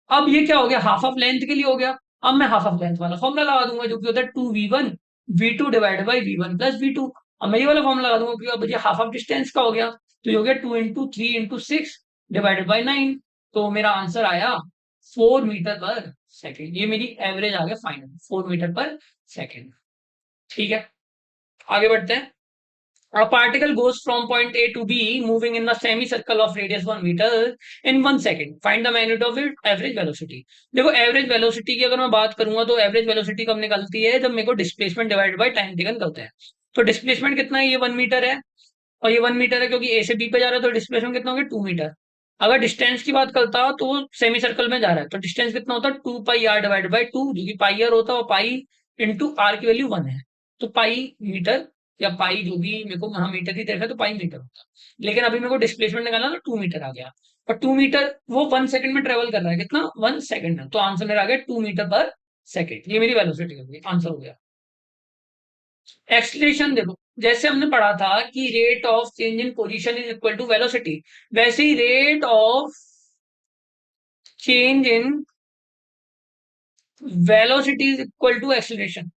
अब ये क्या हो गया, हाफ ऑफ लेंथ के लिए हो गया। अब मैं हाफ ऑफ लेंथ वाला फॉर्मुला लगा दूंगा जो कि होता है 2v1 v2 divide by v1 plus v2। अब मैं ये वाला फॉर्मुला लगा दूंगा क्योंकि अब ये हाफ ऑफ डिस्टेंस का हो गया, तो ये हो गया 2 × 3 × 6 डिवाइडेड बाई 9। तो मेरा आंसर आया 4 मीटर पर सेकंड। ये मेरी एवरेज आ गया फाइनल 4 मीटर पर सेकंड। ठीक है, आगे बढ़ते हैं। A particle goes from point A to B, moving in a semicircle of radius 1 meter in 1 second. Find the magnitude of its average velocity. देखो एवरेज वेलोसिटी की अगर मैं बात करूंगा तो एवरेज वेलोसिटी कब निकलती है, जब मेरे को displacement divide by time taken करते हैं। तो डिस्प्लेसमेंट कितना है, ये 1 मीटर है, और ये 1 मीटर है क्योंकि ए से बी पे जा रहा है, तो डिस्प्लेसमेंट कितना हो गया 2 मीटर। अगर डिस्टेंस की बात करता तो वो सेमी सर्कल में जा रहा है, तो डिस्टेंस कितना होता है 2 पाई r डिवाइड बाई 2, जो कि पाई आर होता है, और पाई इंटू आर की वैल्यू 1 है। तो पाई मीटर या पाई जो भी मेरे को वहां मीटर ही देखा तो पाई मीटर होता है, लेकिन अभी मेरे को डिस्प्लेसमेंट निकालना तो 2 मीटर आ गया। और 2 मीटर वो 1 सेकंड में ट्रेवल कर रहा है, कितना 1 सेकंड में, तो आंसर मेरा आ गया 2 मीटर पर सेकंड। ये मेरी वेलोसिटी हो गई, आंसर हो गया। एक्सलेशन देखो, जैसे हमने पढ़ा था कि rate of change in position is equal to velocity, वैसे ही rate of change in velocity is equal to acceleration.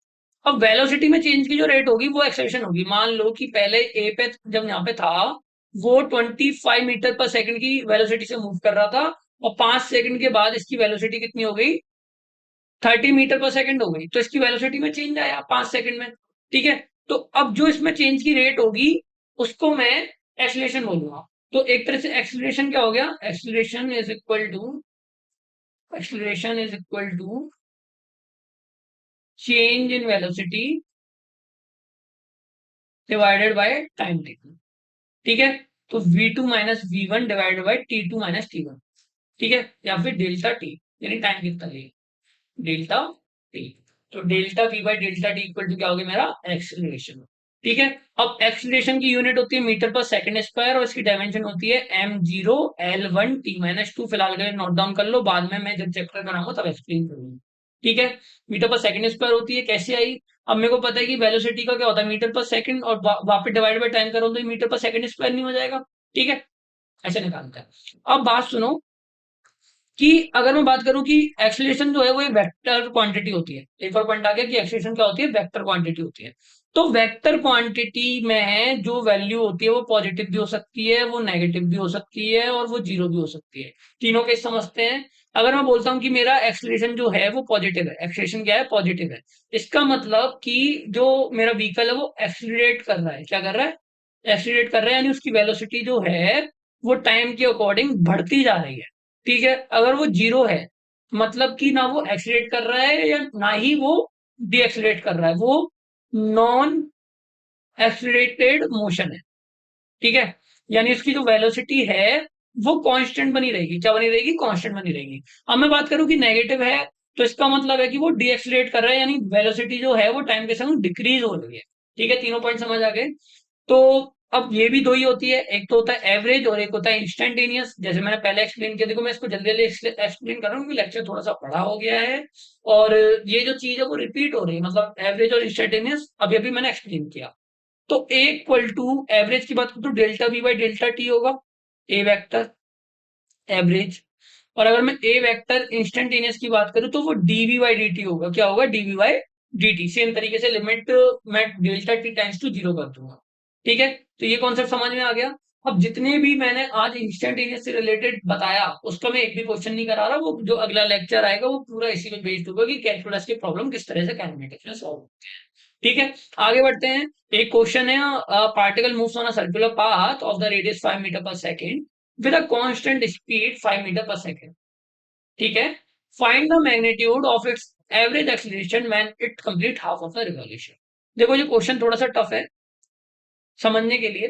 अब वेलोसिटी में चेंज की जो रेट होगी वो एक्सेलरेशन होगी। मान लो कि पहले ए पे जब यहाँ पे था, वो 25 मीटर पर सेकंड की वेलोसिटी से मूव कर रहा था, और 5 सेकंड के बाद इसकी वेलोसिटी कितनी हो गई, 30 मीटर पर सेकंड हो गई। तो इसकी वेलोसिटी में चेंज आया 5 सेकंड में। ठीक है, तो अब जो इसमें चेंज की रेट होगी उसको मैं एक्सलेशन बोलूंगा। तो एक तरह से एक्सलेशन क्या हो गया, acceleration is equal to change in velocity divided by time taken. ठीक है, तो v2 minus v1 divided by t2 minus t1। ठीक है, या फिर डेल्टा टी, यानी टाइम कितना लगेगा, डेल्टा टी। तो delta v by delta t equal to क्या हो गया मेरा एक्सेलरेशन। ठीक है, अब एक्सेलरेशन की यूनिट होती है मीटर पर सेकंड स्क्वायर, और इसकी डायमेंशन होती है m0l1t-2। फिलहाल के लिए नोट डाउन कर लो, बाद में मैं जब चैप्टर बनाऊंगा तब एक्सप्लेन करूंगा। ठीक है, मीटर पर सेकंड स्क्वायर होती है, कैसे आई? अब मेरे को पता है कि वेलोसिटी का क्या होता है मीटर पर सेकंड, और वापस डिवाइड बाय टाइम करो तो मीटर पर सेकंड स्क्वायर नहीं हो जाएगा। ठीक है, ऐसे निकालता है। अब बात सुनो कि अगर मैं बात करूं कि एक्सेलरेशन जो है वो एक वेक्टर क्वांटिटी होती है। एक और पॉइंट आ गया कि एक्सेलरेशन क्या होती है, वेक्टर क्वांटिटी होती है। तो वेक्टर क्वांटिटी में जो वैल्यू होती है वो पॉजिटिव भी हो सकती है, वो नेगेटिव भी हो सकती है, और वो जीरो भी हो सकती है। तीनों केस समझते हैं। अगर मैं बोलता हूं कि मेरा एक्सेलरेशन जो है वो पॉजिटिव है, एक्सेलरेशन क्या है, पॉजिटिव है, इसका मतलब कि जो मेरा व्हीकल है वो एक्सेलरेट कर रहा है। क्या कर रहा है, एक्सेलरेट कर रहा है, यानी उसकी वेलोसिटी जो है वो टाइम के अकॉर्डिंग बढ़ती जा रही है। ठीक है, अगर वो जीरो है मतलब कि ना वो एक्सीलरेट कर रहा है या ना ही वो डी एक्सीलरेट कर रहा है, वो नॉन एक्सीलरेटेड मोशन है। ठीक है, यानी उसकी जो वेलोसिटी है वो कांस्टेंट बनी रहेगी। क्या बनी रहेगी, कांस्टेंट बनी रहेगी। अब मैं बात करूं कि नेगेटिव है, तो इसका मतलब है कि वो डी एक्सीलरेट कर रहा है, यानी वेलोसिटी जो है वो टाइम के संग डिक्रीज हो रही है। ठीक है, तीनों पॉइंट समझ आ गए। तो अब ये भी दो ही होती है, एक तो होता है एवरेज और एक होता है इंस्टेंटेनियस। जैसे मैंने पहले एक्सप्लेन किया, देखो मैं इसको जल्दी जल्दी एक्सप्लेन कर रहा हूँ क्योंकि लेक्चर थोड़ा सा बड़ा हो गया है और ये जो चीज है वो रिपीट हो रही है, मतलब एवरेज और इंस्टेंटेनियस अभी अभी मैंने एक्सप्लेन किया। तो ए इक्वल टू एवरेज की बात करूं तो delta we by delta T होगा, ए वेक्टर एवरेज। और अगर मैं ए वेक्टर इंस्टेंटेनियस की बात करूं तो वो डीवी बाई डी टी होगा, क्या होगा, dv by d t. Same तरीके से लिमिट मैं delta t times to zero कर दूंगा। ठीक है, तो ये कॉन्सेप्ट समझ में आ गया। अब जितने भी मैंने आज इंस्टेंटेनियस से रिलेटेड बताया उसका मैं एक भी क्वेश्चन नहीं करा रहा, वो जो अगला लेक्चर आएगा वो पूरा इसी में बेस्ड होगा कि कैलकुलस की प्रॉब्लम किस तरह से कैलकुलेट में सॉल्व होती है। ठीक है, आगे बढ़ते हैं। एक क्वेश्चन है, particle moves on a circular path of the radius 5 metre पर second with a constant speed 5 metre पर सेकंड। ठीक है, find the magnitude of its average acceleration when it complete half of the revolution. देखो ये question थोड़ा सा tough है समझने के लिए,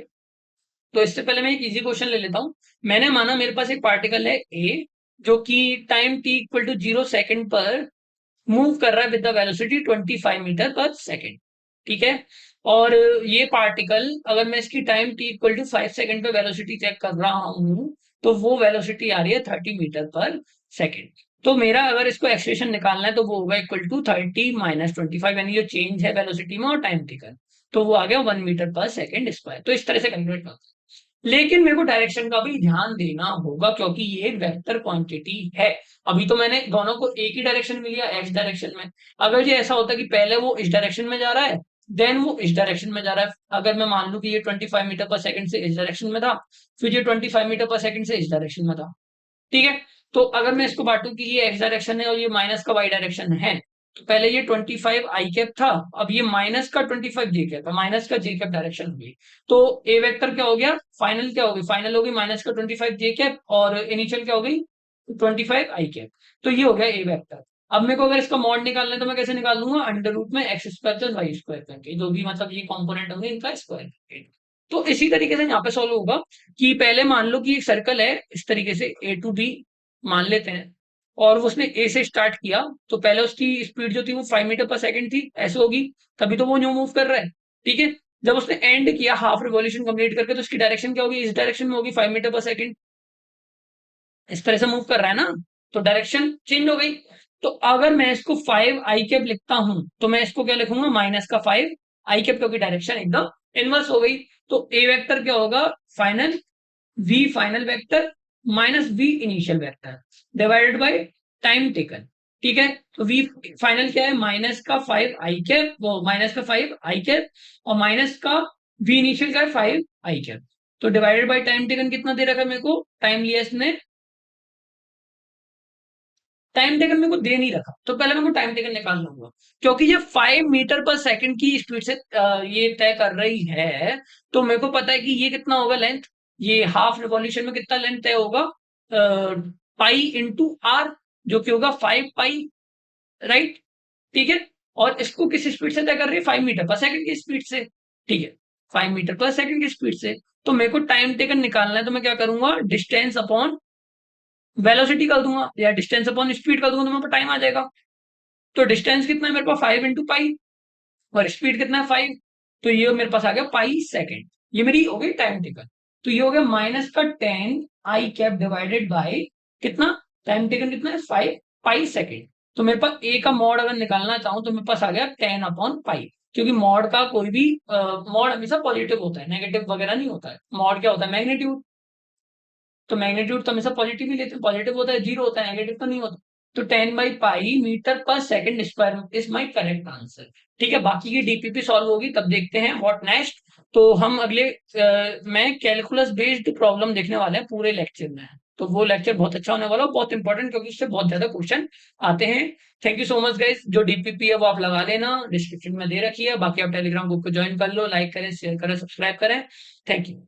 तो इससे पहले मैं एक इजी क्वेश्चन ले लेता हूं। मैंने माना मेरे पास एक पार्टिकल है ए जो कि time t equal to 0 second पर मूव कर रहा है विद द वेलोसिटी 25 मीटर पर सेकंड। ठीक है, और ये पार्टिकल अगर मैं इसकी time t equal to 5 second पे वेलोसिटी चेक कर रहा हूं तो वो वेलोसिटी आ रही है 30 मीटर पर सेकंड। तो मेरा अगर इसको एक्सप्रेशन निकालना है तो वो होगा इक्वल टू 30 माइनस 25, यानी जो चेंज है वेलोसिटी में और टाइम टेकन, तो वो आ गया 1 मीटर पर सेकंड स्क्वायर। तो इस तरह से कैलकुलेट करते हैं, लेकिन मेरे को डायरेक्शन का भी ध्यान देना होगा क्योंकि ये एक वेक्टर क्वांटिटी है। अभी तो मैंने दोनों को एक ही डायरेक्शन में लिया, एक्स डायरेक्शन में। अगर ये ऐसा होता कि पहले वो इस डायरेक्शन में जा रहा है देन वो इस डायरेक्शन में जा रहा है, अगर मैं मान लूं कि ये 25 मीटर पर सेकंड से इस डायरेक्शन में था, फिर ये 25 मीटर पर सेकंड से इस डायरेक्शन में था। ठीक है, तो अगर मैं इसको बांटू कि ये एक्स डायरेक्शन है और ये माइनस का वाई डायरेक्शन है, तो पहले ये 25 आई कैप था, अब ये माइनस का 25 जे कैप है, माइनस का जे कैप डायरेक्शन हुई। तो ए वेक्टर क्या हो गया, फाइनल क्या होगी, फाइनल होगी माइनस का 25 जे कैप और इनिशियल क्या हो गई 25 आई कैप। तो ये हो गया ए वेक्टर। अब मेरे को अगर इसका मॉड निकालना है तो मैं कैसे निकाल लूंगा, अंडर रूट में x square plus y square करके, जो भी मतलब ये कॉम्पोनेंट होंगे इनका स्क्वायर करके। तो इसी तरीके से यहाँ पे सॉल्व होगा कि पहले मान लो कि एक सर्कल है इस तरीके से ए टू बी मान लेते हैं, और उसने ए से स्टार्ट किया तो पहले उसकी स्पीड जो थी वो 5 मीटर पर सेकंड थी, ऐसे होगी, तभी तो वो न्यू मूव कर रहा है। ठीक है, जब उसने एंड किया हाफ रिवॉल्यूशन कंप्लीट करके तो उसकी डायरेक्शन क्या होगी, इस डायरेक्शन में होगी 5 मीटर पर सेकंड, इस तरह से मूव कर रहा है ना, तो डायरेक्शन चेंज हो गई। तो अगर मैं इसको 5 आई कैप लिखता हूं तो मैं इसको क्या लिखूंगा, माइनस का 5 आई कैप, क्योंकि डायरेक्शन एकदम इनवर्स हो गई। तो ए वेक्टर क्या होगा, final v final vector minus v initial vector divided by time taken. ठीक है, तो वी फाइनल क्या है, माइनस का 5 आई कैप, वो माइनस का 5 आई कैप और माइनस का वी इनिशियल का 5 आई कैप। तो डिवाइडेड बाय टाइम टेकन कितना दे रखा है मेरे को, टाइम लिया इसने, टाइम टेकन मेरे को दे नहीं रखा, तो पहले मेरे को टाइम टेकन निकालना होगा। क्योंकि ये 5 मीटर पर सेकंड की स्पीड से ये तय कर रही है, तो मेरे को पता है कि ये कितना होगा लेंथ, ये हाफ रिवॉल्यूशन में कितना लेंथ तय होगा, पाई इंटू आर, जो कि होगा 5 पाई, राइट। ठीक है, और इसको किस स्पीड से तय कर रही है, 5 मीटर पर सेकंड की स्पीड से। ठीक है, 5 मीटर पर सेकंड की स्पीड से। तो मेरे को टाइम टेकन निकालना है, तो मैं क्या करूंगा, डिस्टेंस अपॉन वेलोसिटी कर दूंगा या डिस्टेंस अपॉन स्पीड कर दूंगा, तो मेरे पास टाइम आ जाएगा। तो डिस्टेंस कितना है मेरे पास, 5 इंटू पाई, और स्पीड कितना है 5, तो ये मेरे पास आ गया पाई सेकेंड। ये मेरी हो गई टाइम टेकन। तो ये हो गया माइनस का 10 आई कैप डिवाइडेड बाई कितना, टाइम टेकन कितना है 5 पाई सेकेंड। तो मेरे पास ए का मॉड अगर निकालना चाहूं तो मेरे पास आ गया 10 अपॉन पाई, क्योंकि मॉड का कोई भी मॉड हमेशा पॉजिटिव होता है, नेगेटिव वगैरह नहीं होता है। मॉड क्या होता है, मैग्नीट्यूड, तो मैग्नीट्यूड तो हमेशा पॉजिटिव ही लेते हैं, पॉजिटिव होता है जीरो होता है, नेगेटिव तो नहीं होता। तो 10 बाई पाई मीटर पर second square is my correct answer. ठीक है, बाकी की डीपीपी सॉल्व होगी तब देखते हैं व्हाट नेक्स्ट। तो हम अगले में कैलकुलस बेस्ड प्रॉब्लम देखने वाले हैं पूरे लेक्चर में, तो वो लेक्चर बहुत अच्छा होने वाला है, बहुत इंपॉर्टेंट, क्योंकि उससे बहुत ज्यादा क्वेश्चन आते हैं। Thank you so much guys, जो डीपीपी है वो आप लगा लेना, डिस्क्रिप्शन में दे रखी है, बाकी आप टेलीग्राम ग्रुप को ज्वाइन कर लो, लाइक करें, शेयर करें, सब्सक्राइब करें। Thank you.